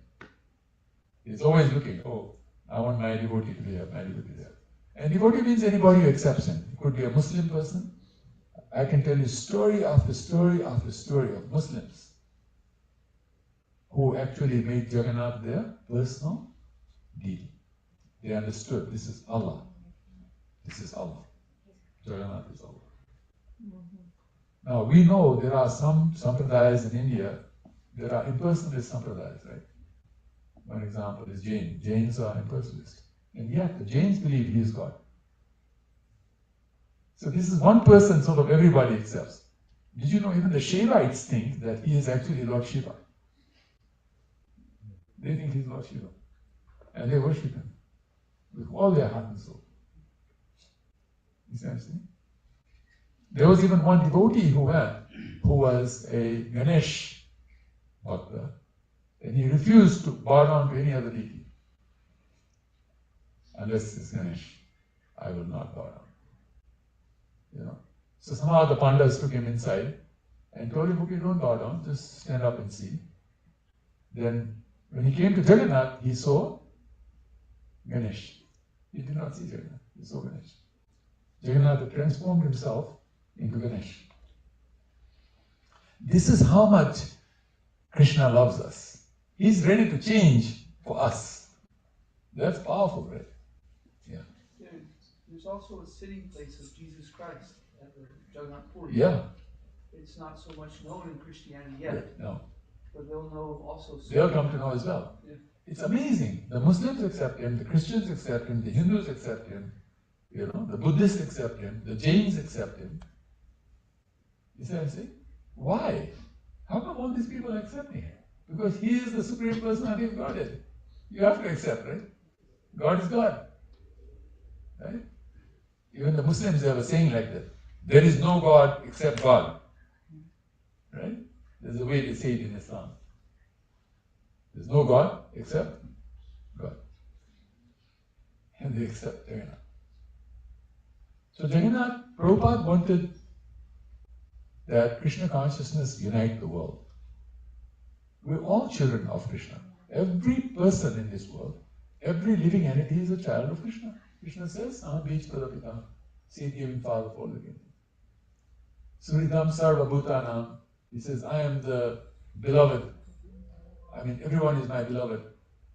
Speaker 1: He's always looking, I want my devotee to be happy, my devotee to be happy. And devotee means anybody who accepts him. It could be a Muslim person. I can tell you story after story after story of Muslims who actually made Jagannath their personal deity. They understood, this is Allah. This is Allah. Jagannath is Allah. Now, we know there are some sampradayas in India, there are impersonalist sampradayas, right? One example is Jain. Jains are impersonalist. And yet, the Jains believe he is God. So this is one person sort of everybody accepts. Did you know even the Shaivites think that he is actually Lord Shiva? They think he's Lord Shiva. And they worship him with all their heart and soul. You see what I'm saying? There was even one devotee who was a Ganesh Bhakta, and he refused to bow down to any other deity. Unless it's Ganesh, I will not bow down. So somehow the Pandavas took him inside and told him, okay, don't bow down, just stand up and see. Then when he came to Jagannath, he saw Ganesh. He did not see Jagannath, he saw Ganesh. Jagannath had transformed himself into Ganesh. This is how much Krishna loves us. He's ready to change for us. That's powerful, right? Yeah.
Speaker 5: There's also a sitting place of Jesus Christ at the Jagannath Puri.
Speaker 1: Yeah.
Speaker 5: It's not so much known in Christianity yet.
Speaker 1: No.
Speaker 5: But they'll know also.
Speaker 1: They'll come to know as well.
Speaker 5: Yeah.
Speaker 1: It's amazing. The Muslims accept him, the Christians accept him, the Hindus accept him, the Buddhists accept him, the Jains accept him. You see what I'm saying? Why? How come all these people are accepting him? Because he is the Supreme Personality of Godhead. You have to accept, right? God is God. Right? Even the Muslims have a saying like that. There is no God except God. Right? There's a way they say it in Islam. There's no God except God. And they accept Jagannath. So Jagannath, Prabhupada wanted that Krishna consciousness unite the world. We're all children of Krishna. Every person in this world, every living entity is a child of Krishna. Krishna says, Aham Bij Padapita, seed giving father for living. Suridam Sarva Bhutanam, he says, I am the beloved. I mean, everyone is my beloved.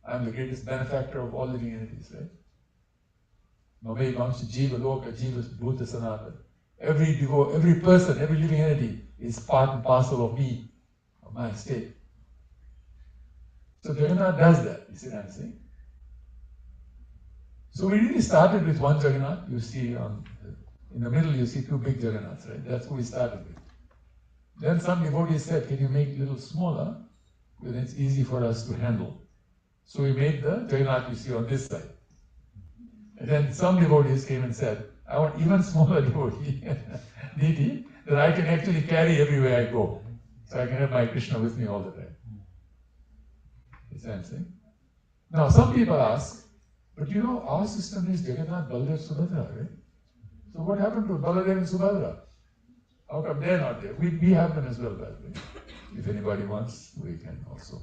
Speaker 1: I am the greatest benefactor of all living entities, right? Mamai Vamsha Jiva Loka Jiva Bhuta Sanatana. Every person, every living entity is part and parcel of me, of my state. So Jagannath does that, you see what I'm saying? So we really started with one Jagannath. You see in the middle you see two big Jagannaths, right? That's who we started with. Then some devotees said, can you make it a little smaller? Because it's easy for us to handle. So we made the Jagannath you see on this side. And then some devotees came and said, I want even smaller devotee, deity, that I can actually carry everywhere I go. So I can have my Krishna with me all the time. You see what I'm saying? Now some people ask, but you know, our system is Jagannath, Baladev, Subhadra, right? So what happened to Baladev and Subhadra? How come they're not there? We have them as well, by the way. If anybody wants, we can also.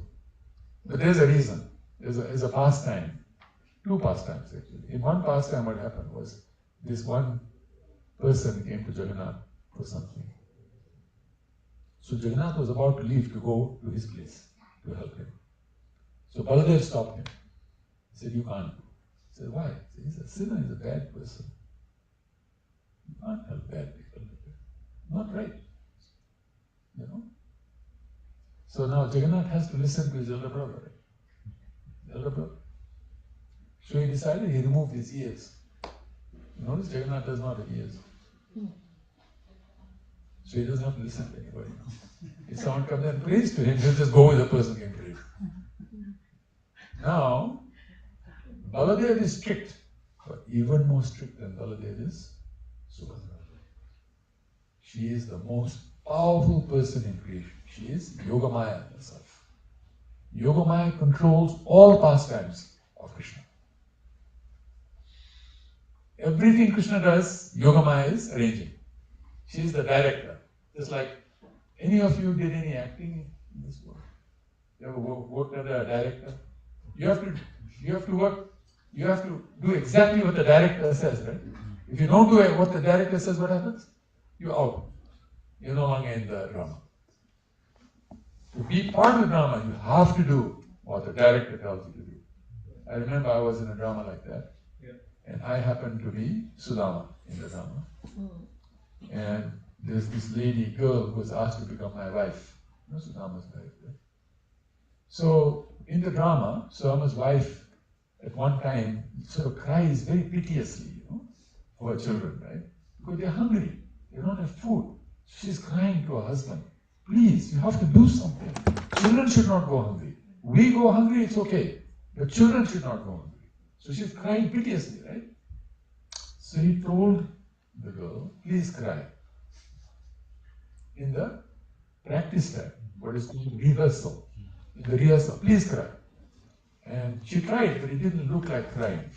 Speaker 1: But there's a reason. There's a pastime. Two pastimes actually. In one pastime what happened was, this one person came to Jagannath for something. So Jagannath was about to leave to go to his place to help him. So Baladev stopped him. He said, you can't. He said, why? He said, he's a sinner, he's a bad person. You can't help bad people. Not right. You know? So now Jagannath has to listen to his elder brother. Right? Elder brother. So he decided he removed his ears. Notice Jagannath does not have ears. So he doesn't have to listen to anybody. If someone comes and prays to him, he'll just go with the person getting praised. Now, Baladev is strict, but even more strict than Baladev is Subhadra. She is the most powerful person in creation. She is Yogamaya herself. Yogamaya controls all pastimes of Krishna. Everything Krishna does, Yogamaya is arranging. She is the director. Just like any of you did any acting in this world. You ever worked as a director? You have to do exactly what the director says, right? If you don't do what the director says, what happens? You're out. You're no longer in the drama. To be part of the drama, you have to do what the director tells you to do. I remember I was in a drama like that. And I happened to be Sudama in the drama. And there's this girl who was asked to become my wife. You know Sudama's wife, right? So in the drama, Sudama's wife at one time sort of cries very piteously, for her children, right? Because they're hungry. They don't have food. She's crying to her husband, please, you have to do something. Children should not go hungry. We go hungry, it's okay. But children should not go hungry. So she's crying piteously, right? So he told the girl, please cry. In the practice time, what is called rehearsal. In the rehearsal, please cry. And she tried, but it didn't look like crying.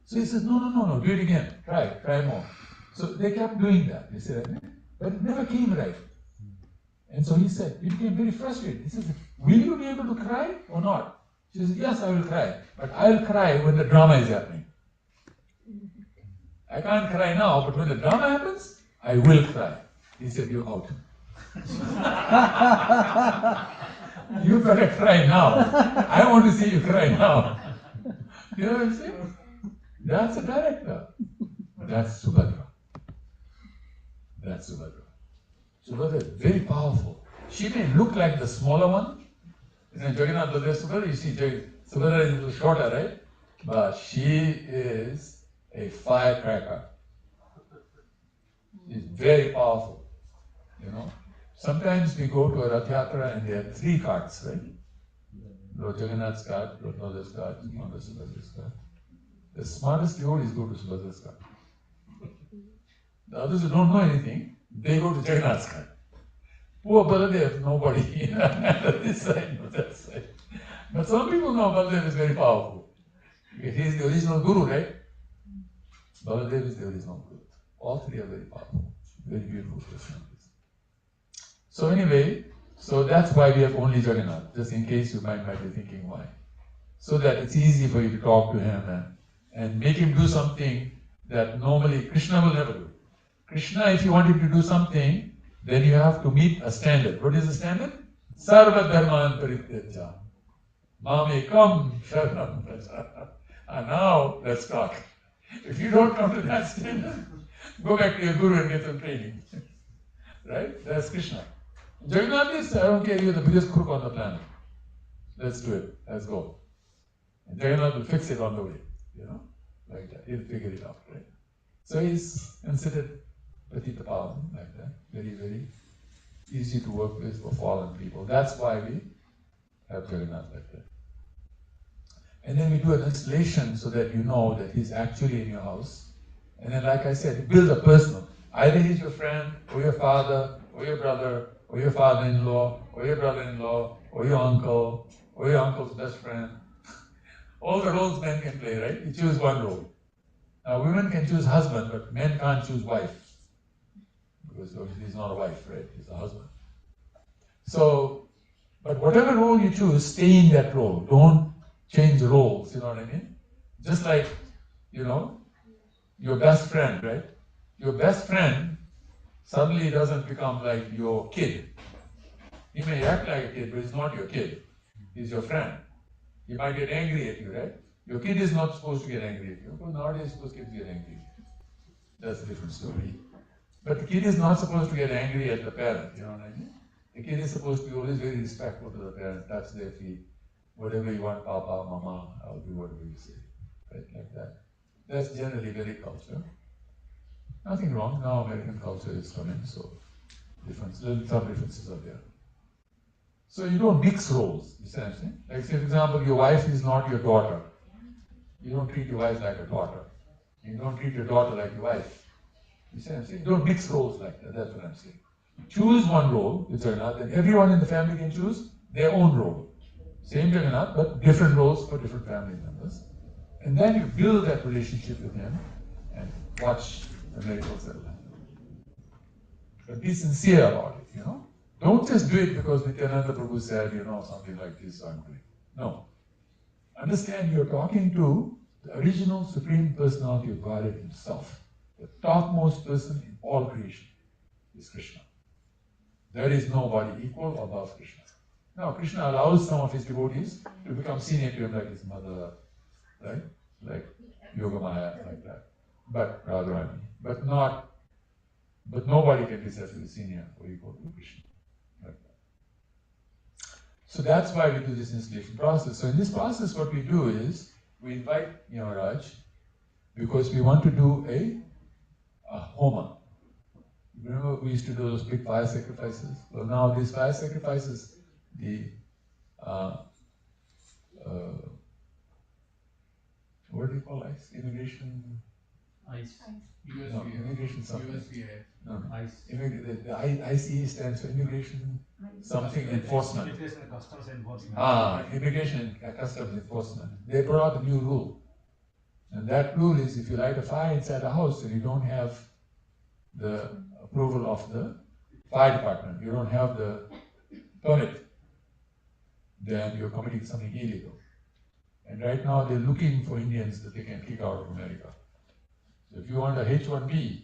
Speaker 1: So he says, no, do it again. Cry more. So they kept doing that, you see that? But it never came right. And so he said, he became very frustrated. He says, will you be able to cry or not? She says, yes, I will cry. But I'll cry when the drama is happening. I can't cry now, but when the drama happens, I will cry. He said, you're out. You better cry now. I want to see you cry now. You know what I'm saying? That's a director. That's Subhadra. That's Subhadra. Subhadra is very powerful. She may look like the smaller one. In Jagannath Baladev Subhadra, you see Subhadra is a little shorter, right? But she is a firecracker. She's very powerful. Sometimes we go to a Rath Yatra and there are 3 carts, right? Lord Jagannath's cart, Lord Baladeva's cart, Lord Subhadra's cart. The smartest devotees go to Subhadra's cart. The others who don't know anything, they go to Jagannath's cart. Poor Baladev, nobody, this side, no that side. But some people know Baladev is very powerful. He is the original guru, right? Baladev is the original guru. All three are very powerful, very beautiful personalities. So anyway, so that's why we have only Jagannath, just in case you might be thinking why. So that it's easy for you to talk to him and make him do something that normally Krishna will never do. Krishna, if you want him to do something, then you have to meet a standard. What is the standard? Sarva dharman parityaja. Mamekam sharanam vraja. And now, let's talk. If you don't come to that standard, go back to your guru and get some training. Right? That's Krishna. Jagannath is, I don't care, you're the biggest crook on the planet. Let's do it. Let's go. And Jagannath will fix it on the way. Like that. He'll figure it out, right? So he's considered Patita Pavan, like that. Very, very easy to work with for fallen people. That's why we have Jagannath like that. And then we do an installation so that you know that he's actually in your house. And then, like I said, you build a personal. Either he's your friend, or your father, or your brother, or your father-in-law, or your brother-in-law, or your uncle, or your uncle's best friend. All the roles men can play, right? You choose one role. Now, women can choose husband, but men can't choose wife. Because obviously he's not a wife, right? He's a husband. So, but whatever role you choose, stay in that role. Don't change roles, you know what I mean? Just like, your best friend, right? Your best friend suddenly doesn't become like your kid. He may act like a kid, but he's not your kid. He's your friend. He might get angry at you, right? Your kid is not supposed to get angry at you, but nowadays supposed kids get angry. That's a different story. But the kid is not supposed to get angry at the parent, you know what I mean? The kid is supposed to be always very respectful to the parent, touch their feet. Whatever you want, Papa, Mama, I'll do whatever you say. Right, like that. That's generally very culture. Nothing wrong. Now American culture is coming, so some differences are there. So you don't mix roles, essentially. Like say, for example, your wife is not your daughter. You don't treat your wife like a daughter. You don't treat your daughter like your wife. You see what I'm saying? You don't mix roles like that. That's what I'm saying. Choose one role, which Jagannath, and everyone in the family can choose their own role. Same Jagannath, but different roles for different family members. And then you build that relationship with him and watch the miracles that will happen. But be sincere about it, Don't just do it because Nityananda Prabhu said, something like this, I'm doing. No. Understand you're talking to the original Supreme Personality of Godhead himself. The topmost person in all creation is Krishna. There is nobody equal above Krishna. Now, Krishna allows some of his devotees to become senior to him, like his mother, right? Like Yogamaya, like that. But Radharani. But nobody can be said to be senior or equal to Krishna. Like that. So that's why we do this installation process. So in this process, what we do is we invite Yamaraj because we want to do a homa. Remember we used to do those big fire sacrifices? Well, now these fire sacrifices, what do you call ice? Immigration?
Speaker 3: ICE.
Speaker 1: No, immigration something.
Speaker 3: USVI.
Speaker 1: No,
Speaker 3: ICE.
Speaker 1: the ICE stands for Immigration something enforcement.
Speaker 3: Immigration and Customs Enforcement.
Speaker 1: Immigration and Customs Enforcement. They brought out a new rule. And that rule is if you light a fire inside a house and you don't have the approval of the fire department, you don't have the permit, then you're committing something illegal. And right now they're looking for Indians that they can kick out of America. So if you want a H-1B,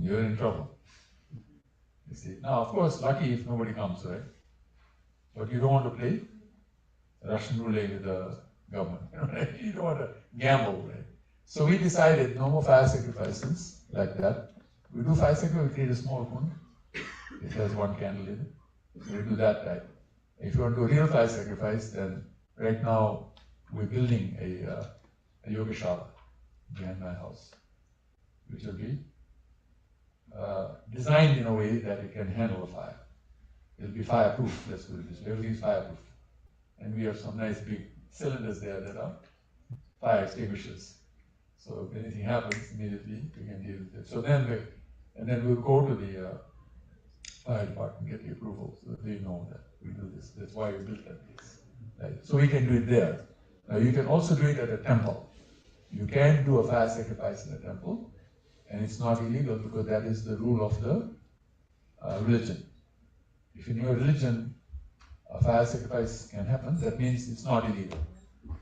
Speaker 1: you're in trouble. You see. Now, of course, lucky if nobody comes, right? But you don't want to play Russian roulette with the government. Right? You don't want to gamble, right? So we decided no more fire sacrifices like that. We do fire sacrifice, we create a small kund. It has one candle in it. We do that type. If you want to do a real fire sacrifice, then right now we're building a yoga shala behind my house, which will be designed in a way that it can handle a fire. It'll be fireproof, let's put it this way. Everything's fireproof. And we have some nice big cylinders there that are fire extinguishers. So if anything happens, immediately we can deal with it. So then we'll go to the fire department get the approval so that they know that we do this. That's why we built that place. Right? So we can do it there. Now you can also do it at a temple. You can do a fire sacrifice in a temple, and it's not illegal because that is the rule of the religion. If in your religion a fire sacrifice can happen, that means it's not illegal.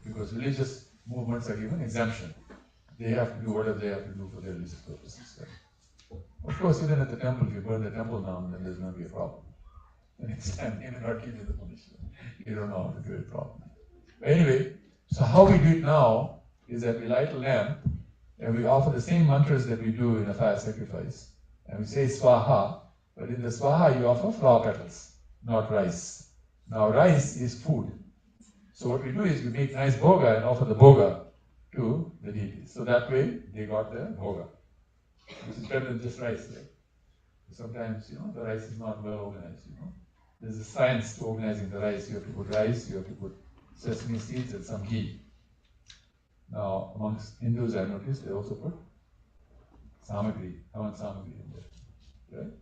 Speaker 1: Because religious movements are given exemption. They have to do whatever they have to do for their religious purposes. Right? Of course, even at the temple, if you burn the temple down, then there's going to be a problem. The next time, they may not give you the permission. You don't know how to do it properly. But anyway, so how we do it now is that we light a lamp and we offer the same mantras that we do in a fire sacrifice. And we say swaha, but in the swaha you offer flower petals, not rice. Now rice is food. So what we do is we make nice bhoga and offer the bhoga to the deities. So that way they got their bhoga. This is better than just rice. Right? Sometimes, the rice is not well organized, There's a science to organizing the rice. You have to put rice, you have to put sesame seeds and some ghee. Now, amongst Hindus, I noticed they also put samagri, havan samagri in there, right?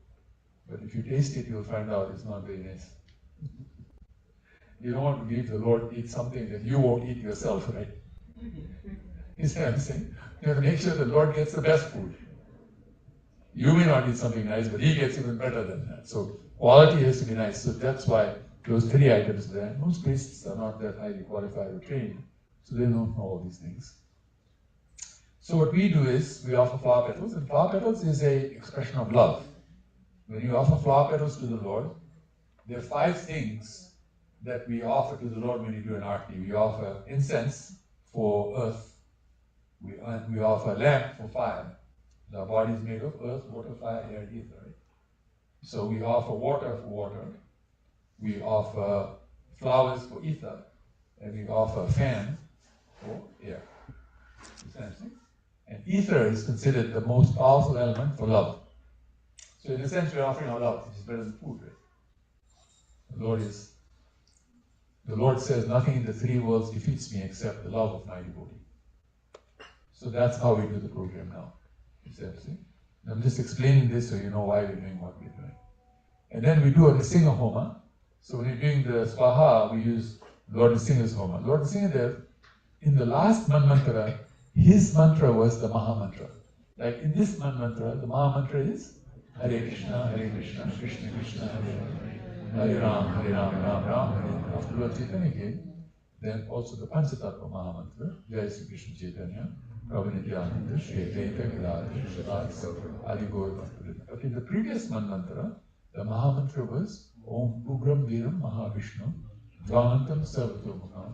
Speaker 1: But if you taste it, you'll find out it's not very nice. You don't want to give the Lord eat something that you won't eat yourself, right? You see what I'm saying? You have to make sure the Lord gets the best food. You may not eat something nice, but He gets even better than that. So quality has to be nice. So that's why those 3 items there. Most priests are not that highly qualified or trained, so they don't know all these things. So what we do is we offer flower petals, and flower petals is an expression of love. When you offer flower petals to the Lord, there are 5 things that we offer to the Lord when you do an arti. We offer incense for earth. We offer lamp for fire. The body is made of earth, water, fire, air, ether. Right? So we offer water for water. We offer flowers for ether. And we offer fan for air. And ether is considered the most powerful element for love. So in a sense, we're offering our love, which is better than food, right? The Lord says, nothing in the 3 worlds defeats me except the love of my devotee. So that's how we do the program now. I'm just explaining this so you know why we're doing what we're doing. And then we do a Nrisimha Homa. So when you're doing the Swaha, we use Lord Nrsimha's Homa. Lord Nrsimhadev, in the last Manvantara, his mantra was the Maha Mantra. Like in this Manvantara, the Maha Mantra is Hare Krishna, Krishna Krishna, Hare Ram, Ram Ram. And after Lord Chaitanya came, then also the Panchatattva Maha Mantra, Jai Sri Krishna Chaitanya, Prabhupada, Shri Advaita Gadadhar, Srivastava, Adi Gaur Bhakta. But in the previous Manvantara, the Maha Mantra was Om Ugram Viram Mahavishnu, Dvamantam Sarvato Mukham,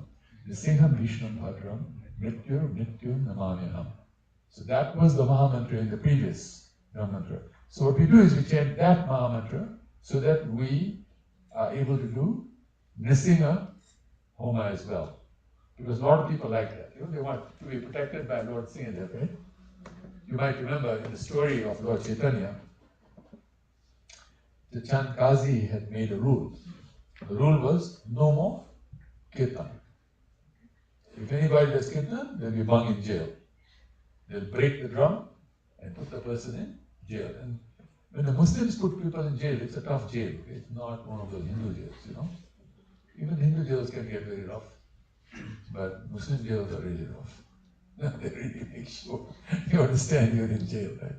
Speaker 1: Nrisimham Vishnam Bhadram, Mrityu Namamyaham. So that was the Maha Mantra in the previous Mantra. So what we do is we chant that Maha Mantra so that we are able to do Nrisimha Homa as well. Because a lot of people like that. They want to be protected by Lord Nrsimhadev, right? You might remember in the story of Lord Chaitanya, the Chand Kazi had made a rule. The rule was no more kirtan. If anybody does kirtan, they'll be bung in jail. They'll break the drum and put the person in jail. And when the Muslims put people in jail, it's a tough jail. Okay? It's not one of those Hindu jails, Even Hindu jails can get very rough. But Muslim jails are really rough. They really make sure you understand you're in jail, right?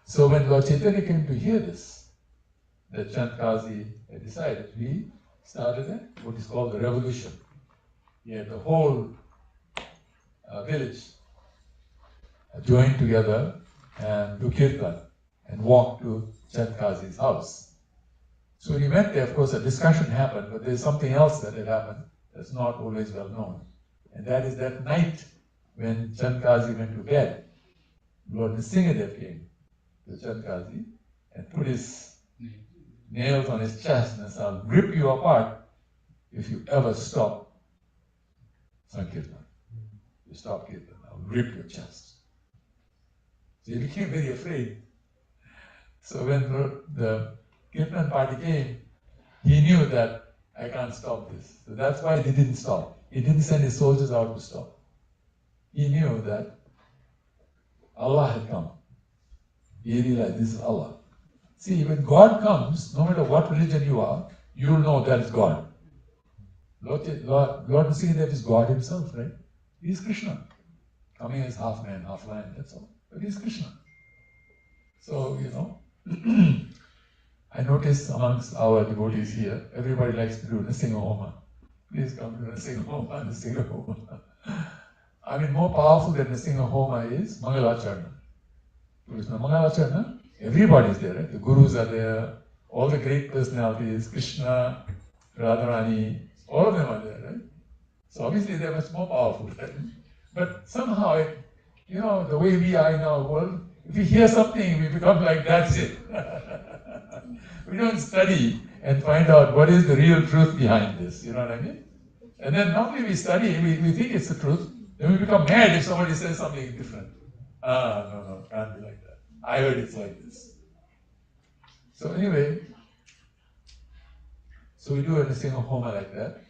Speaker 1: So when Lord Chaitanya came to hear this, the Chand Kazi had decided, he started what is called the revolution. He had the whole village joined together and do kirtan and walk to Chand Kazi's house. So when he went there, of course, a discussion happened, but there's something else that had happened that's not always well known. And that is that night when Chand Kazi went to bed, Lord Nrsimhadev came to Chand Kazi and put his nails on his chest and said, I'll rip you apart if you ever stop Sankirtan. You stop Kirtan, I'll rip your chest. So he became very afraid. So when the Kirtan party came, he knew that I can't stop this. So that's why he didn't stop. He didn't send his soldiers out to stop. He knew that Allah had come. He realized this is Allah. See, when God comes, no matter what religion you are, you'll know that is God. Lord Nrsimhadev is God himself, right? He is Krishna. Coming as half man, half lion, that's all. But he is Krishna. So, I notice amongst our devotees here, everybody likes to do Nrsimha Homa. Please come to Nrsimha Homa, Nrsimha Homa. I mean, more powerful than Nrsimha Homa is Mangalacharna. Because in Mangalacharna, everybody is there, right? The gurus are there, all the great personalities, Krishna, Radharani, all of them are there, right? So obviously they're much more powerful, right? But somehow, the way we are in our world, if we hear something, we become like, that's it. We don't study and find out what is the real truth behind this, you know what I mean? And then not only we study, we think it's the truth, then we become mad if somebody says something different. No, can't be like that. I heard it's like this. So anyway, so we do a Nrsimha Homa like that.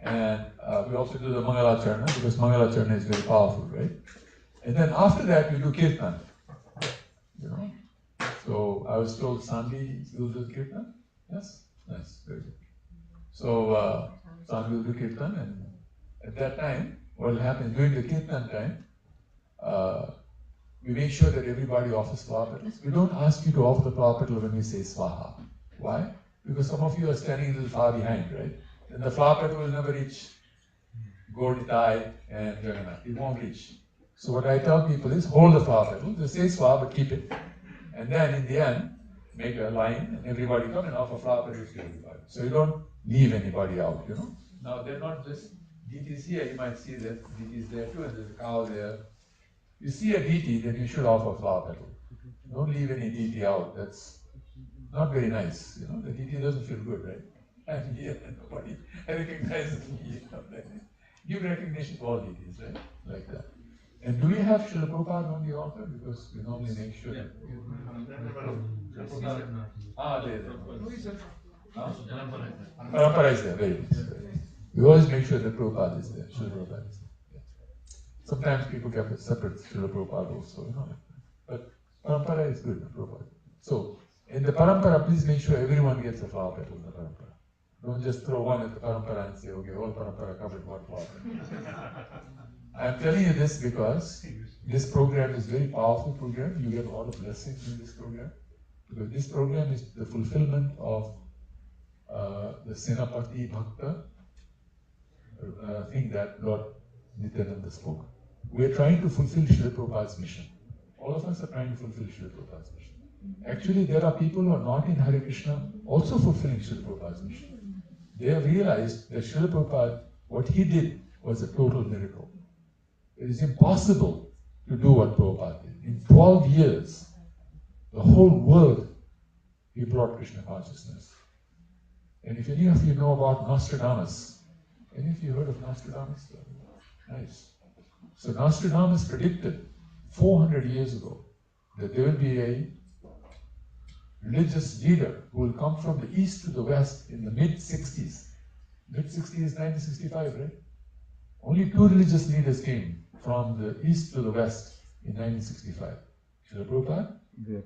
Speaker 1: And we also do the Mangalacharna, because Mangalacharna is very powerful, right? And then after that, we do Kirtan. So I was told Sandhi will do Kirtan. Yes? Nice, very good. So Sandhi will do Kirtan, and at that time, what will happen during the Kirtan time, we make sure that everybody offers flower petals. We don't ask you to offer the flower petal when we say Swaha. Why? Because some of you are standing a little far behind, right? And the flower petal will never reach Goditai and Jagannath. It won't reach. So what I tell people is, hold the flower petal, just say Swaha, but keep it. And then in the end, make a line, and everybody come and offer flower petals to everybody. So you don't leave anybody out, Now they're not just deities here, you might see that deities there too, and there's a cow there. You see a deity, then you should offer flower petal. Don't leave any deity out. That's not very nice. The deity doesn't feel good, right? I'm here and nobody recognizes me. Give recognition to all deities, right? Like that. And do we have Srila Prabhupada on the altar? Because we normally make sure that. There. Parampara is there, very nice. We always make sure that Prabhupada is there. Srila Prabhupada is there. Sometimes people get a separate Srila Prabhupada also, But Parampara is good, Prabhupada. So, in the Parampara, please make sure everyone gets a flower petal in the Parampara. Don't just throw one at the Parampara and say, okay, all Parampara covered one flower petal. I'm telling you this because this program is a very powerful program. You get a lot of blessings in this program. Because this program is the fulfillment of the Senapati Bhakta thing that Lord Nityananda spoke. We are trying to fulfill Srila Prabhupada's mission. All of us are trying to fulfill Srila Prabhupada's mission. Actually, there are people who are not in Hare Krishna also fulfilling Srila Prabhupada's mission. They have realized that Srila Prabhupada, what he did was a total miracle. It is impossible to do what Prabhupada did. In 12 years, the whole world, he brought Krishna consciousness. And if any of you know about Nostradamus, any of you heard of Nostradamus? Nice. So Nostradamus predicted 400 years ago that there will be a religious leader who will come from the east to the west in the mid-60s. Mid-60s is 1965, right? Only two religious leaders came from the east to the west in 1965. Srila Prabhupada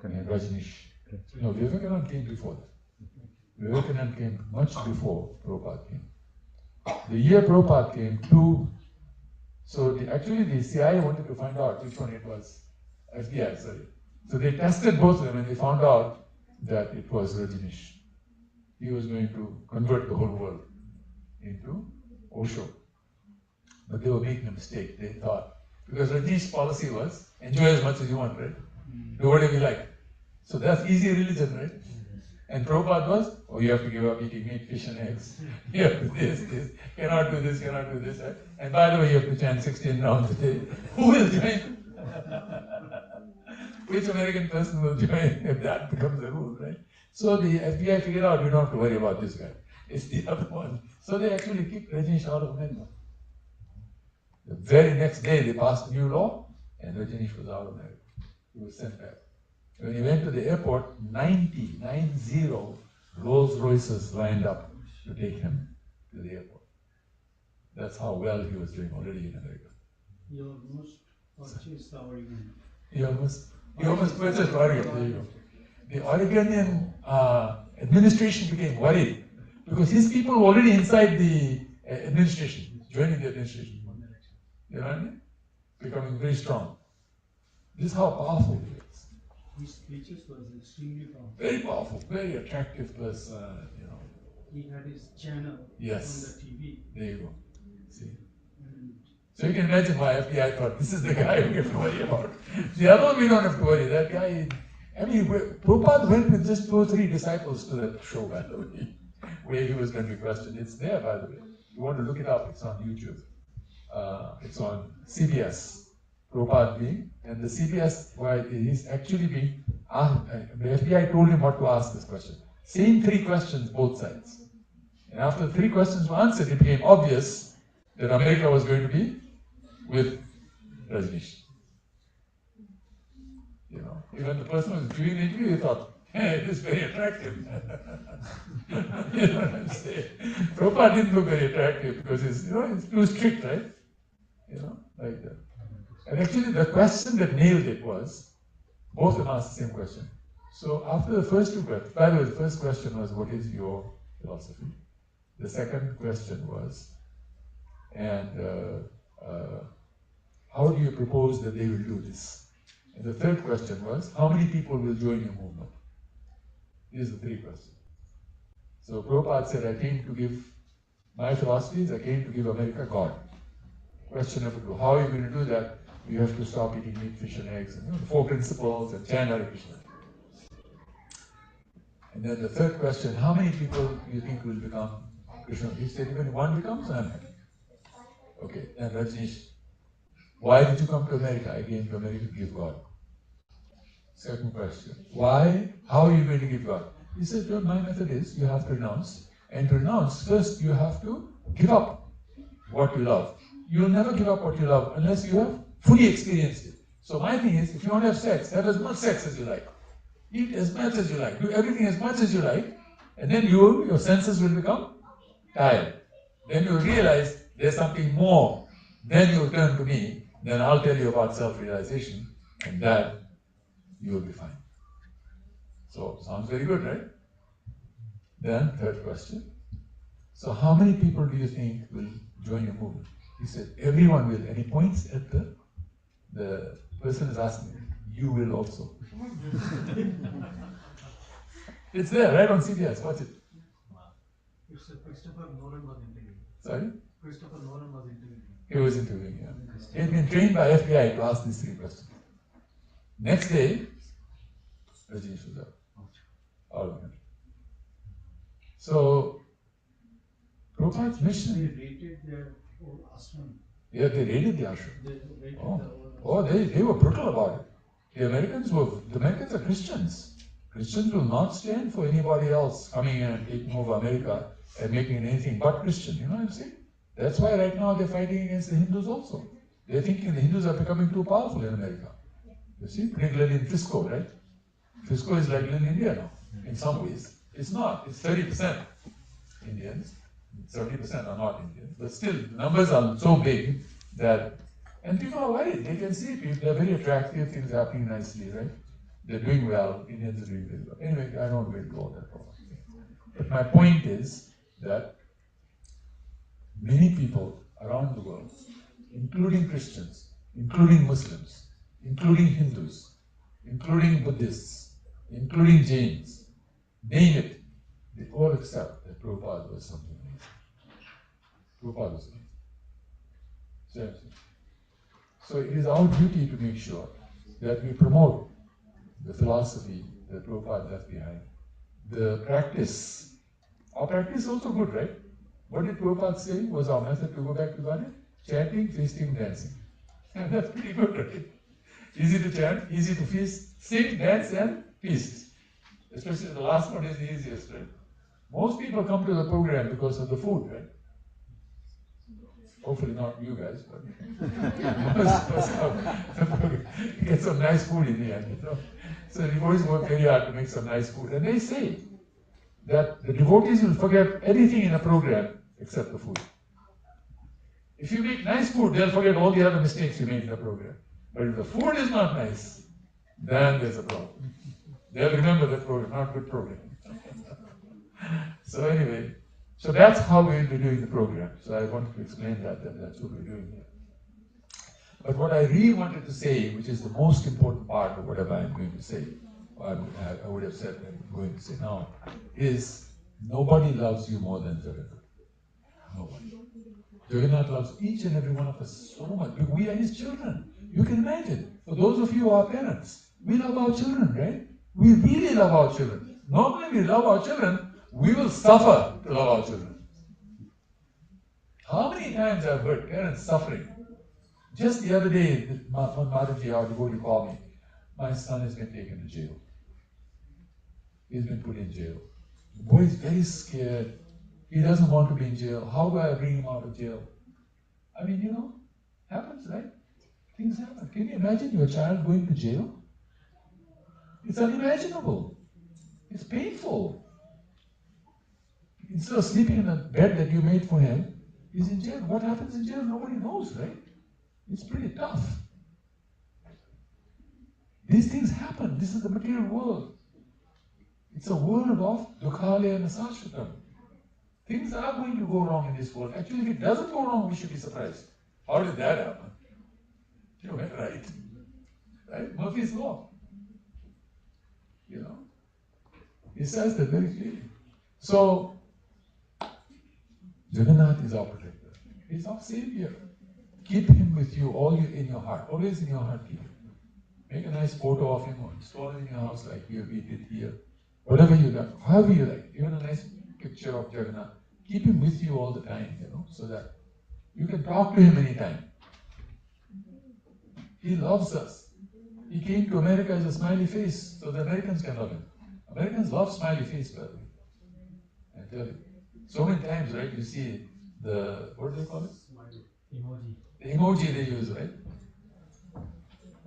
Speaker 1: and Rajneesh. No, Vivekananda came before that. Vivekananda came much before Prabhupada came. The year Prabhupada came, actually the CIA wanted to find out which one it was. FBI, sorry. So they tested both of them and they found out that it was Rajneesh. He was going to convert the whole world into Osho. But they were making a mistake, they thought. Because Rajneesh's policy was, enjoy as much as you want, right? Do whatever you like. So that's easy religion, right? And Prabhupada was, you have to give up eating meat, fish and eggs. You have to do this, cannot do this, right? And by the way, you have to chant 16 rounds a day. Who will join? Which American person will join if that becomes the rule, right? So the FBI figured out, you don't have to worry about this guy. It's the other one. So they actually kicked Rajneesh out of America. The very next day, they passed a new law, and Rajneesh was out of America. He was sent back. When he went to the airport, 90 Rolls Royces lined up to take him to the airport. That's how well he was doing already in America.
Speaker 6: He almost purchased the organ.
Speaker 1: He almost purchased organ. There you go. the Oregonian administration became worried because his people were already inside the administration, joining the administration. You know what I mean? Becoming very strong. This is how powerful he is.
Speaker 6: His speeches was extremely powerful.
Speaker 1: Very powerful, very attractive person, you know.
Speaker 6: He had his channel
Speaker 1: Yes.
Speaker 6: on the TV.
Speaker 1: There you go. See?
Speaker 6: And
Speaker 1: So you can imagine why FBI thought this is the guy we have to worry about. The other one we don't have to worry. That guy, I mean, Prabhupada went with just 2 or 3 disciples to that show, by the way, where he was going to be questioned. It's there, by the way. You want to look it up, it's on YouTube. It's on CBS, Prabhupada being, and the CBS, why he's actually being asked, the FBI told him what to ask this question. Same 3 questions, both sides. And after 3 questions were answered, it became obvious that America was going to be with Rajneesh. You know, even the person who was doing the interview, he thought, hey, it is very attractive. You know what I'm saying? Prabhupada didn't look very attractive because he's, you know, he's too strict, right? You know, like that. And actually, the question that nailed it was, both of them asked the same question. So after the first 2 questions, by the way, the first question was, what is your philosophy? The second question was, and how do you propose that they will do this? And the third question was, how many people will join your movement? These are the 3 questions. So Prabhupada said, I came to give my philosophies, I came to give America God. Question number 2, how are you going to do that? You have to stop eating meat, fish, and eggs, and the 4 principles, and chant Hare Krishna. And then the third question, how many people do you think will become Krishna? He said, even if 1 becomes, I'm happy. Okay, and Rajneesh, why did you come to America? I came to America to give God. Second question, why? How are you going to give God? He said, well, my method is you have to renounce. And to renounce, first you have to give up what you love. You will never give up what you love unless you have fully experienced it. So my thing is, if you want to have sex, have as much sex as you like. Eat as much as you like. Do everything as much as you like. And then your senses will become tired. Then you'll realize there's something more. Then you'll turn to me. Then I'll tell you about self-realization. And that you will be fine. So, sounds very good, right? Then, third question. So, how many people do you think will join your movement? He said, everyone will. And he points at the person is asking, you will also. It's there, right on CBS. Watch it.
Speaker 6: it's Christopher Nolan was interviewing.
Speaker 1: Sorry?
Speaker 6: Christopher Nolan was interviewing.
Speaker 1: He was interviewing, yeah. He had been trained by FBI to ask these 3 questions. Next day, Rajneesh was out. All of them. So, Prabhupada's
Speaker 6: They
Speaker 1: mission.
Speaker 6: raided their whole ashram.
Speaker 1: Yeah, they raided the ashram.
Speaker 6: They raided the
Speaker 1: Oh,
Speaker 6: whole ashram.
Speaker 1: they were brutal about it. The Americans are Christians. Christians will not stand for anybody else coming in and taking over America and making it anything but Christian. You know what I'm saying? That's why right now they're fighting against the Hindus also. They're thinking the Hindus are becoming too powerful in America. You see, particularly in Frisco, right? Frisco is like in India now, in some ways. It's not. It's 30% Indians. 70% are not Indians. But still, the numbers are so big that, and people are worried. They can see people, they're very attractive, things happening nicely, right? They're doing well, Indians are doing very well. Anyway, I don't want to go that far. But my point is that many people around the world, including Christians, including Muslims, including Hindus, including Buddhists, including Jains, name it, they all accept that Prabhupada was something amazing. Prabhupada was amazing. Seriously. So it is our duty to make sure that we promote the philosophy that Prabhupada left behind. The practice. Our practice is also good, right? What did Prabhupada say was our method to go back to God? Chanting, feasting, dancing. And that's pretty good, right? Easy to chant, easy to feast, sing, dance, and feast. Especially the last one is the easiest, right? Most people come to the program because of the food, right? Hopefully not you guys, but you get some nice food in the end, you know. So the devotees work very hard to make some nice food. And they say that the devotees will forget anything in a program except the food. If you make nice food, they'll forget all the other mistakes you made in the program. But if the food is not nice, then there's a problem. They'll remember the program, not good program. So anyway, so that's how we'll be doing the program. So I wanted to explain that's what we're doing here. But what I really wanted to say, which is the most important part of whatever I'm going to say, or I would have said I'm going to say now, is nobody loves you more than Jagannath. Nobody. Jagannath loves each and every one of us so much. We are his children. You can imagine. For those of you who are parents, we love our children, right? We really love our children. Normally we love our children, we will suffer to love our children. How many times I've heard parents suffering? Just the other day, one Mataji out to call me. My son has been taken to jail. He's been put in jail. The boy is very scared. He doesn't want to be in jail. How do I bring him out of jail? I mean, happens, right? Things happen. Can you imagine your child going to jail? It's unimaginable. It's painful. Instead of sleeping in a bed that you made for him, he's in jail. What happens in jail? Nobody knows, right? It's pretty tough. These things happen. This is the material world. It's a world of dukkhalaya and asashritam. Things are going to go wrong in this world. Actually, if it doesn't go wrong, we should be surprised. How did that happen? You went right. Right? Murphy's Law. He says that very clearly. So, Jagannath is our protector. He's our savior. Keep him with you, in your heart. Always in your heart, keep him. Make a nice photo of him or install him in your house like we did here. Whatever you like, however you like. Even a nice picture of Jagannath. Keep him with you all the time, so that you can talk to him anytime. He loves us. He came to America as a smiley face, so the Americans can love him. Americans love smiley face, by the way. I tell you. So many times, right, you see what do they call it?
Speaker 6: Emoji.
Speaker 1: The emoji they use, right?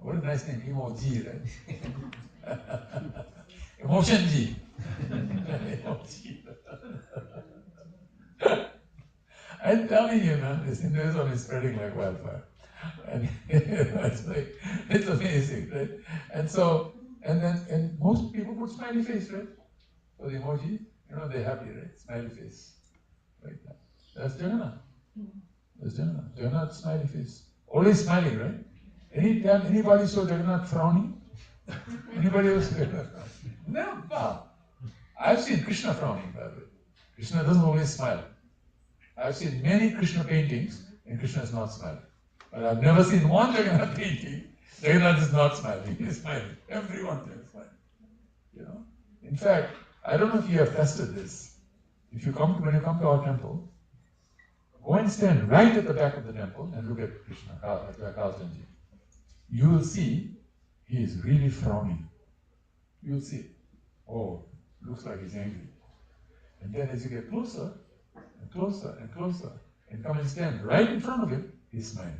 Speaker 1: What a nice name, emoji, right? Emotion-ji. Emoji. I'm telling you, man, this Hinduism is spreading like wildfire. And it's amazing, right? And most people put smiley face, right? For the emoji, they're happy, right? Smiley face. Like that. That's Jagannath. That's Jagannath. Jagannath, smiley face. Always smiling, right? Anytime anybody saw Jagannath frowning? Anybody else saw Jagannath frowning? No. I've seen Krishna frowning, by the way. Krishna doesn't always smile. I've seen many Krishna paintings, and Krishna is not smiling. But I've never seen one Jagannath painting. Jagannath is not smiling. He's smiling. Everyone is smiling. In fact, I don't know if you have tested this. When you come to our temple, go and stand right at the back of the temple and look at Krishna, Kalchanji. You will see he is really frowning. You will see. Oh, looks like he's angry. And then as you get closer, and closer, and closer, and come and stand right in front of him, he's smiling.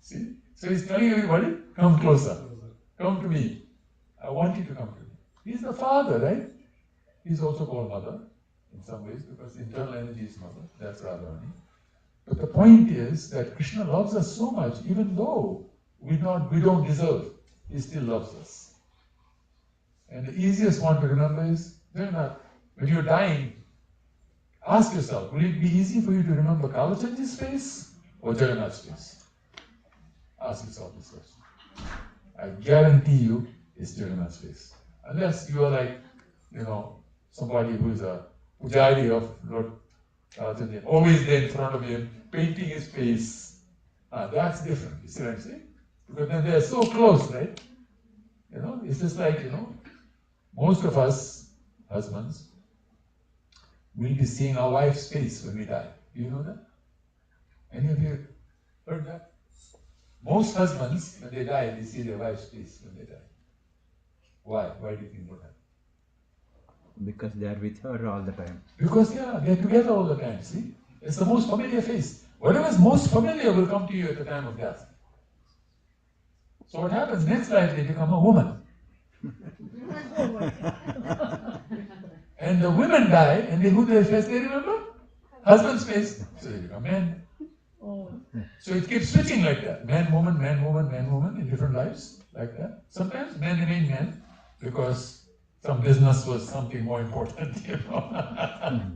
Speaker 1: See? So he's telling everybody, come closer. Come to me. I want you to come to me. He's the father, right? He's also called mother in some ways because internal energy is mother. That's Radharani. But the point is that Krishna loves us so much, even though we don't deserve, he still loves us. And the easiest one to remember is Jagannath. When you're dying, ask yourself, will it be easy for you to remember Kalachanji's face or Jagannath's face? Ask yourself this question. I guarantee you it's Jagannath's face. Unless you are like, somebody who is a pujari of Lord Kalachandji, always there in front of him, painting his face. That's different. You see what I'm saying? Because then they're so close, right? It's just like, most of us, husbands, will be seeing our wife's face when we die. Do you know that? Any of you heard that? Most husbands, when they die, they see their wife's face when they die. Why? Why do you think that?
Speaker 2: Because they are with her all the time.
Speaker 1: Because, they're together all the time, see? It's the most familiar face. Whatever is most familiar will come to you at the time of death. So what happens? Next life, they become a woman. And the women die, and who their face they remember? Husband's face. So they become men. So it keeps switching like that. Man, woman, in different lives. like that. Sometimes men remain men because some business was something more important, you know.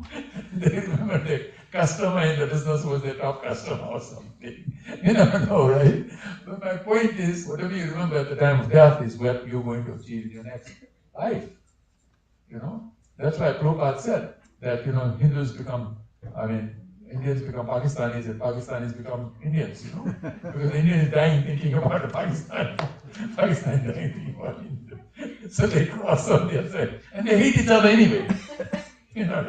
Speaker 1: They remember the customer in the business was their top customer or something. You never know, right? But my point is, whatever you remember at the time of death is what you're going to achieve in your next life. You know? That's why Prabhupada said that, you know, Hindus become, Indians become Pakistanis and Pakistanis become Indians, you know? Because the Indian is dying thinking about Pakistan. Pakistan dying thinking about India. So they cross on the other side. And they hate each other anyway. You know?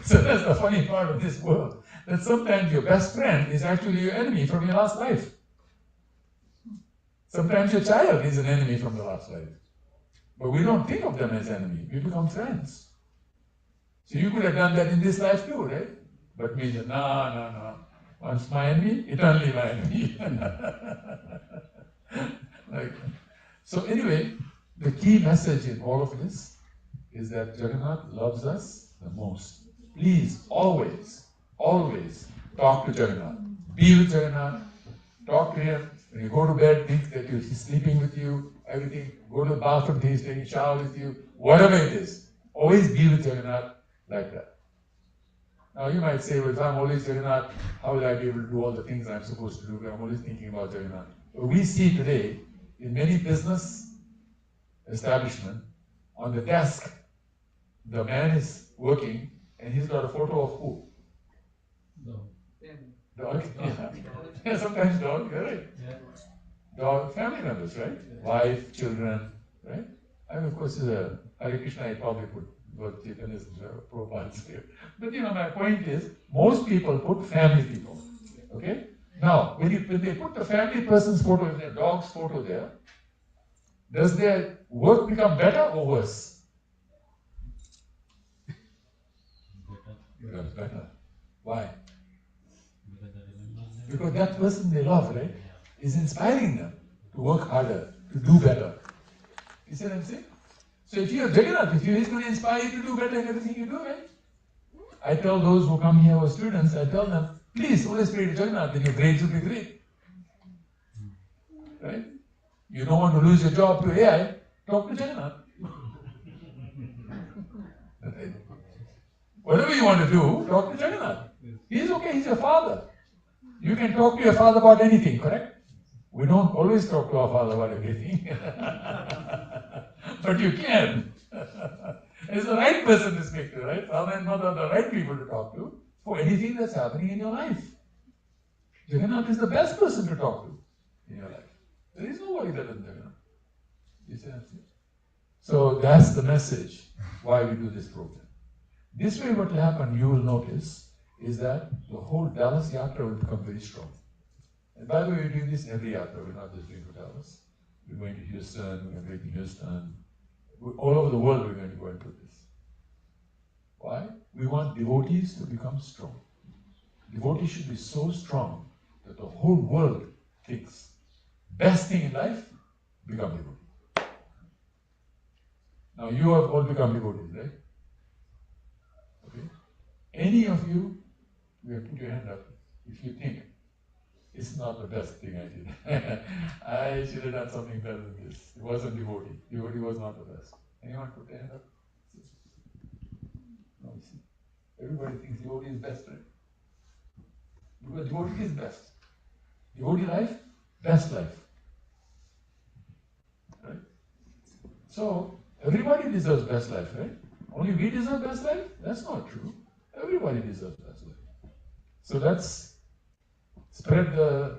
Speaker 1: So that's the funny part of this world. That sometimes your best friend is actually your enemy from your last life. Sometimes your child is an enemy from your last life. But we don't think of them as enemies. We become friends. So you could have done that in this life too, right? But me said, no. Once my enemy, eternally my enemy. Like, so anyway, the key message in all of this is that Jagannath loves us the most. Please, always talk to Jagannath. Be with Jagannath. Talk to him. When you go to bed, think that he's sleeping with you, everything. Go to the bathroom, think he's taking a shower with you. Whatever it is, always be with Jagannath like that. Now you might say, well, if I'm always Jagannath, how will I be able to do all the things I'm supposed to do? I'm always thinking about Jagannath. But we see today, in many business establishments, on the desk, the man is working, and he's got a photo of who?
Speaker 5: Family.
Speaker 1: Dog. Yeah, sometimes dog, you're right. Dog, family members, right? Wife, children, right? And of course, Hare Krishna, I probably put Lord Chaitanya's Prabhupada's here. But you know, my point is, most people put family people. Okay? Now, when they put the family person's photo, if their dog's photo there, does their work become better or worse? Becomes better. Why? Because that person they love, right, is inspiring them to work harder, to do better. You see what I'm saying? So if you're Jagannath, he's going to inspire you to do better in everything you do, right? I tell those who come here as students, I tell them, please always pray to Jagannath, then your grades will be great. Right? You don't want to lose your job to AI, talk to Jagannath. Right? Whatever you want to do, talk to Jagannath. He's okay, he's your father. You can talk to your father about anything, correct? We don't always talk to our father about everything. But you can. It's the right person to speak to, right? Father and mother are the right people to talk to for anything that's happening in your life. Jagannath is the best person to talk to in your life. There is nobody better than Jagannath. You see what I'm saying? So that's the message why we do this program. This way what will happen, you will notice, is that the whole Dallas Yatra will become very strong. And by the way, we're doing this every Yatra. We're not just doing for Dallas. We're going to Houston, we're going to Houston. All over the world we're going to go and do this. Why? We want devotees to become strong. Devotees should be so strong that the whole world thinks, best thing in life, become devotee. Now you have all become devotees, right? Okay? Any of you have put your hand up if you think it's not the best thing I did. I should have done something better than this. It wasn't devotee. Devotee was not the best. Anyone put their hand up? No, you see. Everybody thinks devotee is best, right? Because devotee is best. Devotee life, best life. Right? So, everybody deserves best life, right? Only we deserve best life? That's not true. Everybody deserves best life. So let's spread the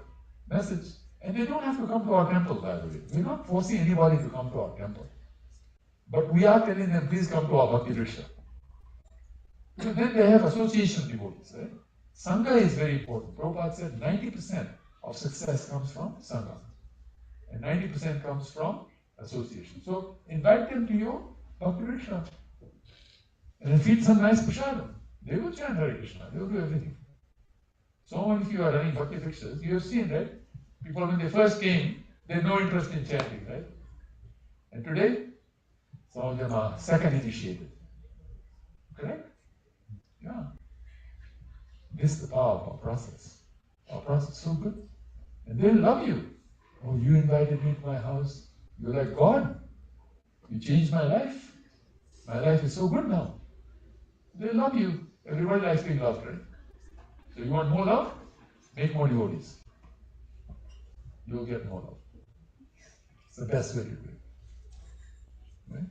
Speaker 1: message. And they don't have to come to our temple, by the way. We're not forcing anybody to come to our temple. But we are telling them, please come to our Bhakti Vriksha. Because then they have association devotees, right? Sangha is very important. Prabhupada said 90% of success comes from Sangha. And 90% comes from association. So invite them to your Bhakti Vriksha. And then feed some nice prasadam. They will chant Hare Krishna. They will do everything. So if you are running Bhakti Vrikshas, you have seen, right? People when they first came, they had no interest in chanting, right? And today, some of them are second initiated. Correct? Yeah. This is the power of our process. Our process is so good. And they love you. Oh, you invited me to my house. You're like God. You changed my life. My life is so good now. They love you. Everybody likes being loved, right? So you want more love? Make more devotees. You'll get more love. It's the best way to do it. Right?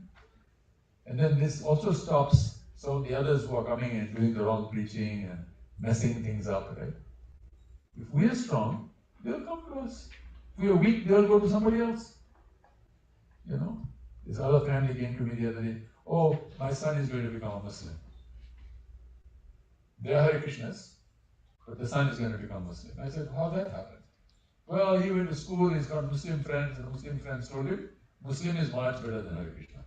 Speaker 1: And then this also stops some of the others who are coming and doing the wrong preaching and messing things up, right? If we are strong, they'll come to us. If we are weak, they'll go to somebody else. You know? This other family came to me the other day. Oh, my son is going to become a Muslim. They are Hare Krishnas, but the son is going to become Muslim. I said, how that happened? Well, he went to school, he's got Muslim friends, and Muslim friends told him, Muslim is much better than Hare Krishna.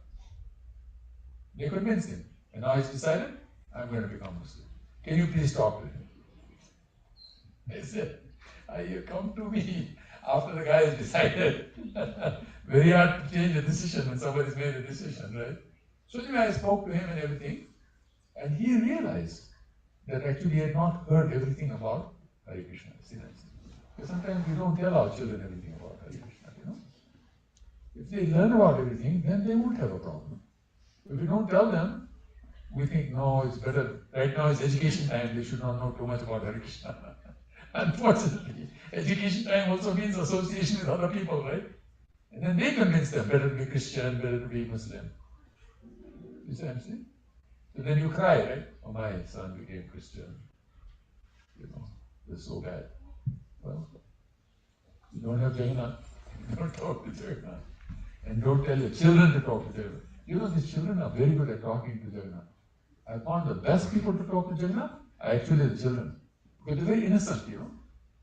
Speaker 1: They convinced him. And now he's decided, I'm going to become Muslim. Can you please talk to him? I said, you come to me after the guy has decided. Very hard to change a decision when somebody's made a decision, right? So anyway, I spoke to him and everything, and he realized that actually he had not heard everything about Hare Krishna. See that? Because sometimes we don't tell our children everything about Hare Krishna, you know. If they learn about everything, then they won't have a problem. If we don't tell them, we think, no, it's better. Right now it's education time, they should not know too much about Hare Krishna. Unfortunately, education time also means association with other people, right? And then they convince them, better to be Christian, better to be Muslim. You see what I'm saying? So then you cry, right? Oh, my son became Christian. You know, it's so bad. Well, you don't have Jagannath. Don't talk to Jagannath. And don't tell your children to talk to Jagannath. You know, these children are very good at talking to Jagannath. I found the best people to talk to Jagannath are actually the children. Because they're very innocent, you know.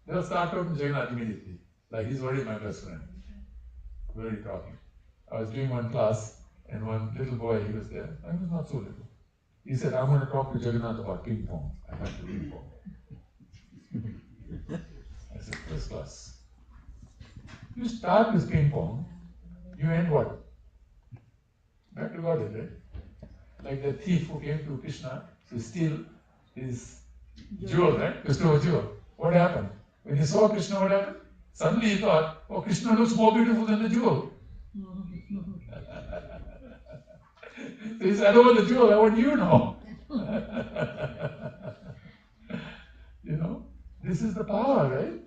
Speaker 1: They'll start talking to Jagannath immediately. Like, he's already my best friend. Very talking. I was doing one class, and one little boy, he was there. I was not so little. He said, I'm going to talk to Jagannath about ping pong. I went to ping pong. I said, first class. You start with ping pong, you end what? Back to God, right? Like the thief who came to Krishna to steal his jewel, right? To steal a jewel. What happened? When he saw Krishna, what happened? Suddenly he thought, oh, Krishna looks more beautiful than the jewel. So he said, I don't want the jewel, I want you now. You know, this is the power, right?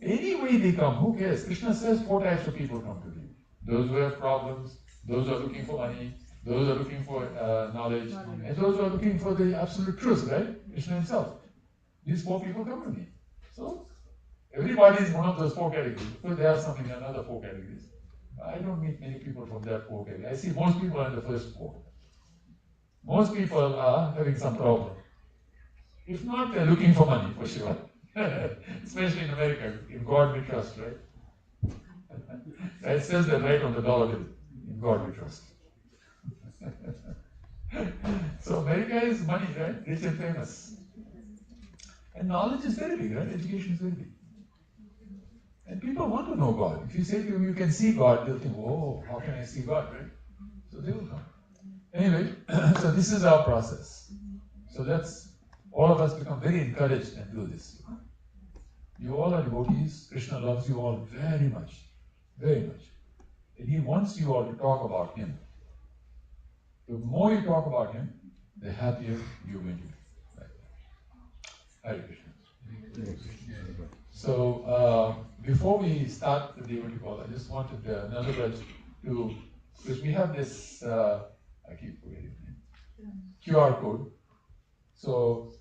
Speaker 1: Any way they come, who cares? Krishna says 4 types of people come to him. Those who have problems, those who are looking for money, those who are looking for knowledge, and those who are looking for the absolute truth, right? Krishna himself. These 4 people come to me. So, everybody is one of those 4 categories. So there are some in another 4 categories. I don't meet many people from that 4 categories. I see most people are in the first 4. Most people are having some problem. If not, they're looking for money, for sure. Especially in America, in God we trust, right? It says that right on the dollar bill. In God we trust. So America is money, right? Rich and famous. And knowledge is very big, right? Education is very big. And people want to know God. If you say to them, you can see God, they'll think, oh, how can I see God, right? So they will come. Anyway, so this is our process. So let's, all of us become very encouraged and do this. You all are devotees. Krishna loves you all very much. Very much. And he wants you all to talk about him. The more you talk about him, the happier you're going to be. Right? Hare Krishna. So, before we start the devotee call, I just wanted Nandabraj to, because we have this, I keep forgetting QR code. So,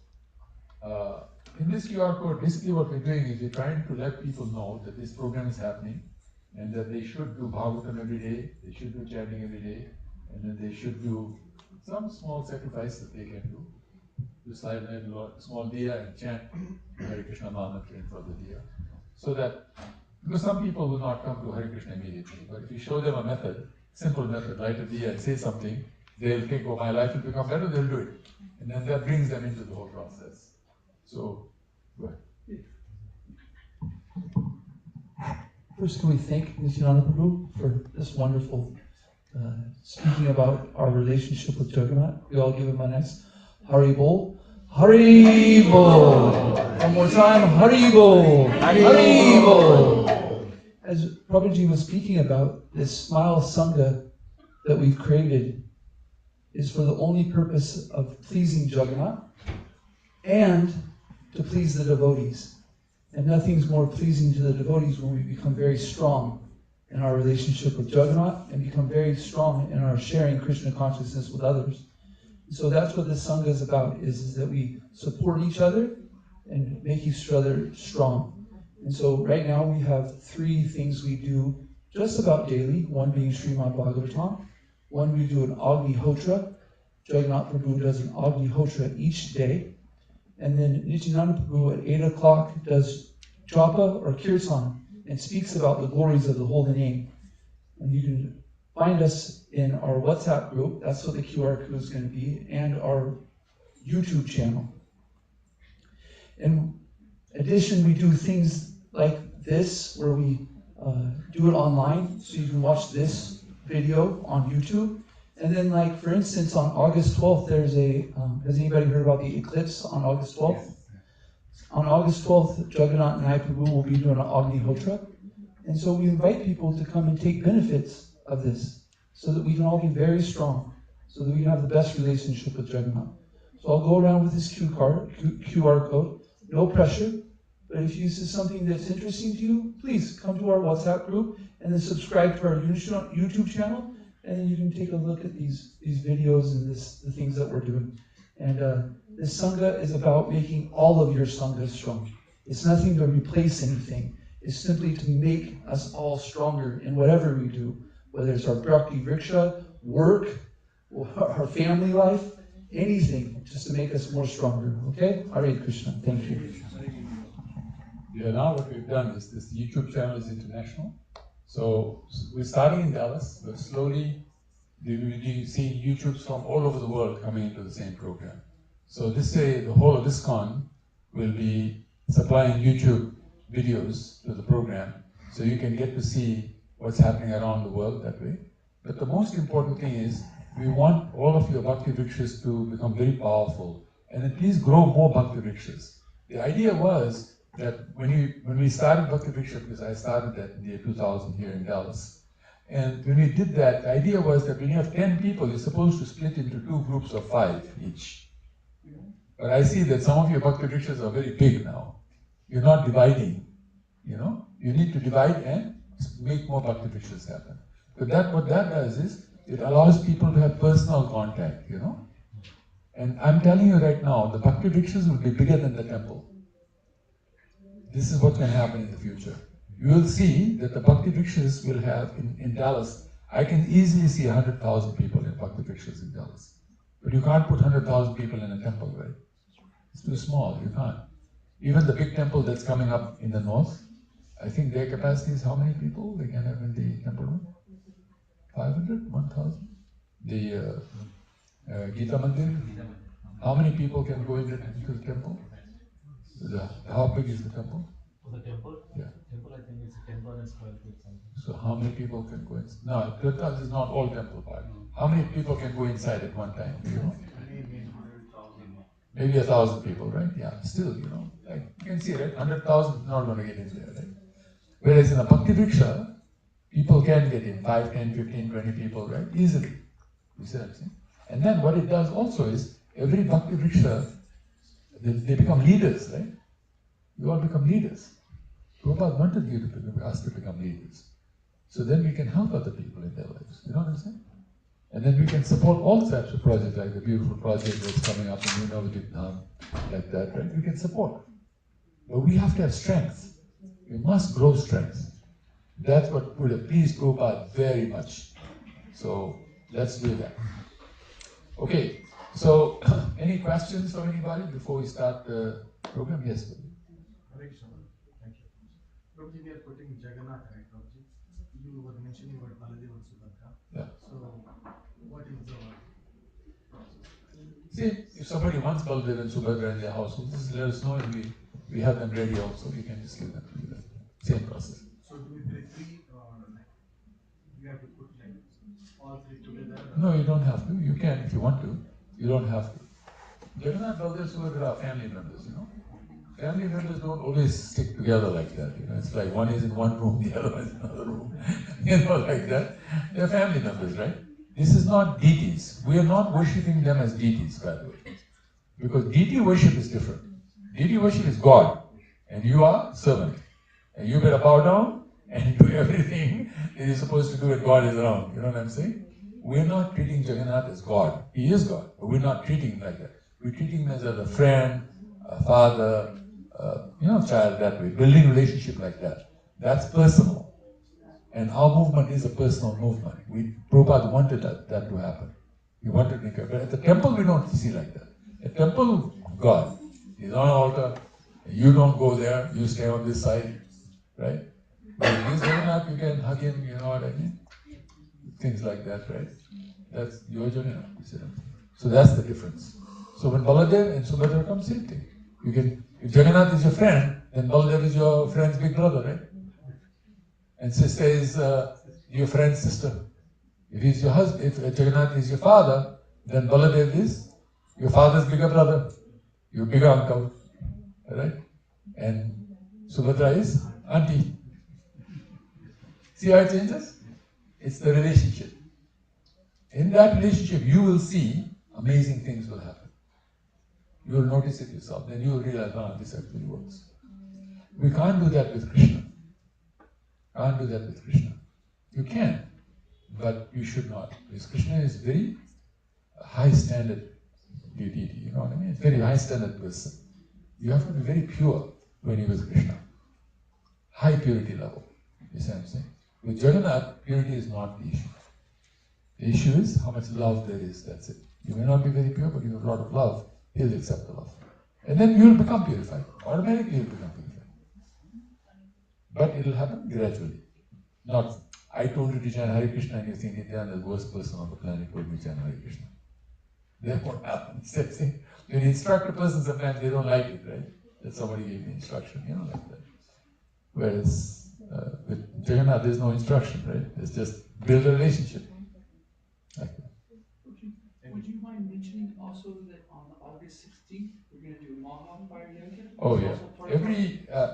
Speaker 1: in this QR code, basically what we're doing is we're trying to let people know that this program is happening and that they should do Bhagavatam every day, they should do chanting every day, and then they should do some small sacrifice that they can do. Just light a small diya and chant Hare Krishna mantra in front of the diya. So that, because some people will not come to Hare Krishna immediately, but if you show them a method, simple method, light a diya and say something, they'll think, oh, my life will become better, they'll do it. And then that brings them into the whole process. So, go ahead.
Speaker 5: First, can we thank Nishkam Prabhu for this wonderful speaking about our relationship with Jagannath. We all give him a nice Hari Bol. Hari Bol. One more time, Hari Bol. Hari Bol. as Prabhuji was speaking about, this Smile Sangha that we've created is for the only purpose of pleasing Jagannath and to please the devotees. And nothing's more pleasing to the devotees when we become very strong in our relationship with Jagannath and become very strong in our sharing Krishna consciousness with others. So that's what this Sangha is about, is that we support each other and make each other strong. And so right now we have 3 things we do just about daily, one being Srimad Bhagavatam, one we do an Agni Hotra. Jagannath Prabhu does an Agni Hotra each day. And then Nityananda Prabhu at 8 o'clock does Japa or Kirtan and speaks about the glories of the holy name. And you can find us in our WhatsApp group, that's what the QR code is going to be, and our YouTube channel. In addition, we do things like this, where we do it online, so you can watch this video on YouTube. And then, like, for instance, on August 12th, there's a, has anybody heard about the eclipse on August 12th? On August 12th, Jagannath and I, Prabhu, will be doing an Agni Hotra. And so we invite people to come and take benefits of this, so that we can all be very strong, so that we can have the best relationship with Jagannath. So I'll go around with this QR code, no pressure, but if this is something that's interesting to you, please come to our WhatsApp group and then subscribe to our YouTube channel, and then you can take a look at these videos and the things that we're doing. And this Sangha is about making all of your Sanghas strong. It's nothing to replace anything. It's simply to make us all stronger in whatever we do, whether it's our Bhakti Vriksha, work, or our family life, anything, just to make us more stronger. Okay? Hare Krishna. Thank you.
Speaker 1: Yeah, now what we've done is this YouTube channel is international. So we're starting in Dallas, but slowly you see YouTubes from all over the world coming into the same program. So this way, the whole of ISKCON will be supplying YouTube videos to the program, so you can get to see what's happening around the world that way. But the most important thing is, we want all of your Bhakti Vrikshas to become very powerful, and then please grow more Bhakti Vrikshas. The idea was that when we started Bhakti Vriksha, because I started that in the year 2000 here in Dallas, and when we did that, the idea was that when you have 10 people, you're supposed to split into 2 groups of 5 each. But I see that some of your Bhakti Vrikshas are very big now. You're not dividing, you know? You need to divide and make more Bhakti Vrikshas happen. But what that does is, it allows people to have personal contact, you know? And I'm telling you right now, the Bhakti Vrikshas will be bigger than the temple. This is what can happen in the future. You will see that the Bhakti Vrikshas will have, in Dallas, I can easily see 100,000 people in Bhakti Vrikshas in Dallas. But you can't put 100,000 people in a temple, right? It's too small, you can't. Even the big temple that's coming up in the north, I think their capacity is how many people they can have in the temple room? 500? 1,000? The Gita Mandir? How many people can go into the temple? How big is the temple?
Speaker 3: The temple?
Speaker 1: Yeah.
Speaker 3: Temple, I think it's 10,000 square feet something.
Speaker 1: So how many people can go inside? No, this is not all temple part. How many people can go inside at one time? Do you know? Maybe 1,000 people, right? Yeah, still, you know, like you can see, right? 100,000 is not going to get in there, right? Whereas in a Bhakti Vriksha, people can get in 5, 10, 15, 20 people, right? Easily. You see what I'm saying? And then what it does also is, every Bhakti Vriksha, they become leaders, right? You all become leaders. Prabhupada wanted you to become, us to become leaders. So then we can help other people in their lives. You know what I'm saying? And then we can support all types of projects, like the beautiful project that's coming up in Vietnam, like that, right? We can support. But we have to have strength. We must grow strength. That's what would have pleased Prabhupada very much. So let's do that. Okay, so any questions from anybody before we start the program? Yes, please.
Speaker 6: Hare Krishna. Thank you. Prabhuji, we are putting Jagannath, right, Prabhuji? You were mentioning about Baladev and Subhadra.
Speaker 1: Yeah.
Speaker 6: So, what is the process?
Speaker 1: See, if somebody wants Baladev and Subhadra in their household, just let us know and we have them ready also. You can just give them to them. Same process.
Speaker 6: So, do we play 3 or like, we have to put like all 3 together?
Speaker 1: No, you don't have to. You can if you want to. You don't have to. Jagannath, Baladev, Subhadra are family members, you know. family members don't always stick together like that. It's like one is in one room, the other one is in another room. Like that. They're family members, right? This is not deities. We are not worshipping them as deities, by the way. Because deity worship is different. Deity worship is God, and you are servant. And you better bow down and do everything that you're supposed to do when God is around. You know what I'm saying? We're not treating Jagannath as God. He is God, but we're not treating him like that. We're treating him as a friend, a father, child that way. Building relationship like that. That's personal. And our movement is a personal movement. Prabhupada wanted that to happen. He wanted to make it. But at the temple, we don't see like that. At the temple, God is on an altar. You don't go there. You stay on this side. Right? But this Jagannath, you can hug him, you know what I mean? Things like that, right? That's your Jagannath. So that's the difference. So when Baladev and Subhadra come, same thing. If Jagannath is your friend, then Baladev is your friend's big brother, right? And sister is your friend's sister. If he's your husband, if Jagannath is your father, then Baladev is your father's bigger brother, your bigger uncle, right? And Subhadra is auntie. See how it changes? It's the relationship. In that relationship, you will see amazing things will happen. You will notice it yourself. Then you will realize, this actually works. We can't do that with Krishna. Can't do that with Krishna. You can, but you should not. Because Krishna is very high standard deity. You know what I mean? It's very high standard person. You have to be very pure when you're with Krishna. High purity level. You see what I'm saying? With Jagannath, purity is not the issue. The issue is how much love there is, that's it. You may not be very pure, but you have a lot of love, he'll accept the love. And then you will become purified. Automatically you will become purified. But it will happen gradually. Not, I told you to chant Hare Krishna and you think Nityananda is the worst person on the planet told me to chant Hare Krishna. That won't happen. When you instruct a person, sometimes they don't like it, right? That somebody gave me instruction, like that. Whereas with Jagannath, there's no instruction, right? It's just build a relationship. Like that.
Speaker 5: Would you mind mentioning also that on August 16th, we're going to do Maha Fire Yajna?
Speaker 1: Oh yeah.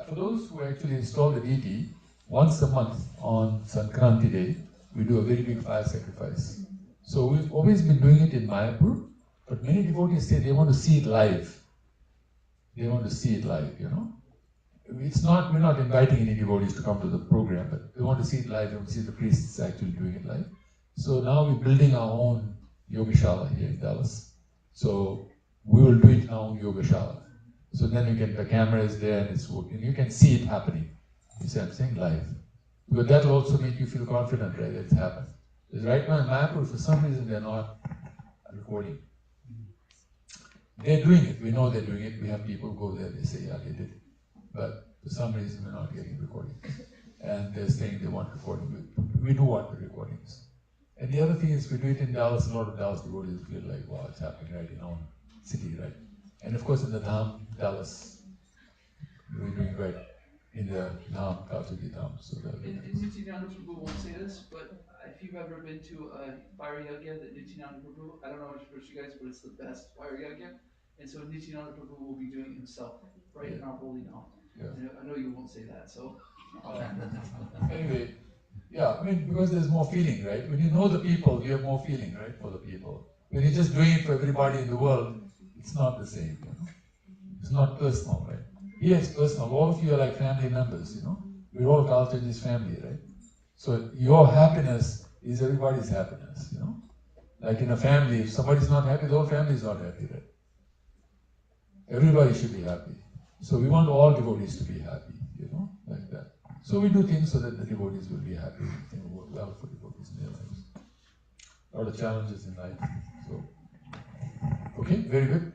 Speaker 1: For those who actually install the deity, once a month on Sankranti Day, we do a very big fire sacrifice. So we've always been doing it in Mayapur, but many devotees say they want to see it live. They want to see it live, we're not inviting any devotees to come to the program, but they want to see it live, they want to see the priests actually doing it live. So now we're building our own Yogashala here in Dallas. So we will do it in our own Yogashala. So then the camera is there and it's working. You can see it happening. You see what I'm saying? Live. But that will also make you feel confident, right, that it's happened. Because right now in Mayapur, for some reason, they're not recording. They're doing it. We know they're doing it. We have people go there, they say, yeah, they did it. But for some reason, we're not getting recordings. And they're saying they want recording. We do want the recordings. And the other thing is, we do it in Dallas, a lot of Dallas devotees feel like, wow, it's happening right in our own city, right? And of course, in the Dham, Dallas, we're doing right in the Dham, Kalsuki Dham. So
Speaker 5: And Nityananda Prabhu won't say this, but if you've ever been to a fire yajna that Nityananda Prabhu, I don't know if it's you guys, but it's the best fire yajna. And so Nityananda Prabhu will be doing it himself, right in our holy Dham. Yeah. I know you won't say that, so.
Speaker 1: Anyway, yeah, because there's more feeling, right? When you know the people, you have more feeling, right, for the people. When you're just doing it for everybody in the world, it's not the same, It's not personal, right? Here it's personal. All of you are like family members, We're all cultured in this family, right? So your happiness is everybody's happiness, Like in a family, if somebody's not happy, the whole family is not happy, right? Everybody should be happy. So we want all devotees to be happy, like that. So we do things so that the devotees will be happy, things will work well for devotees in their lives. A lot of challenges in life. So, okay, very good.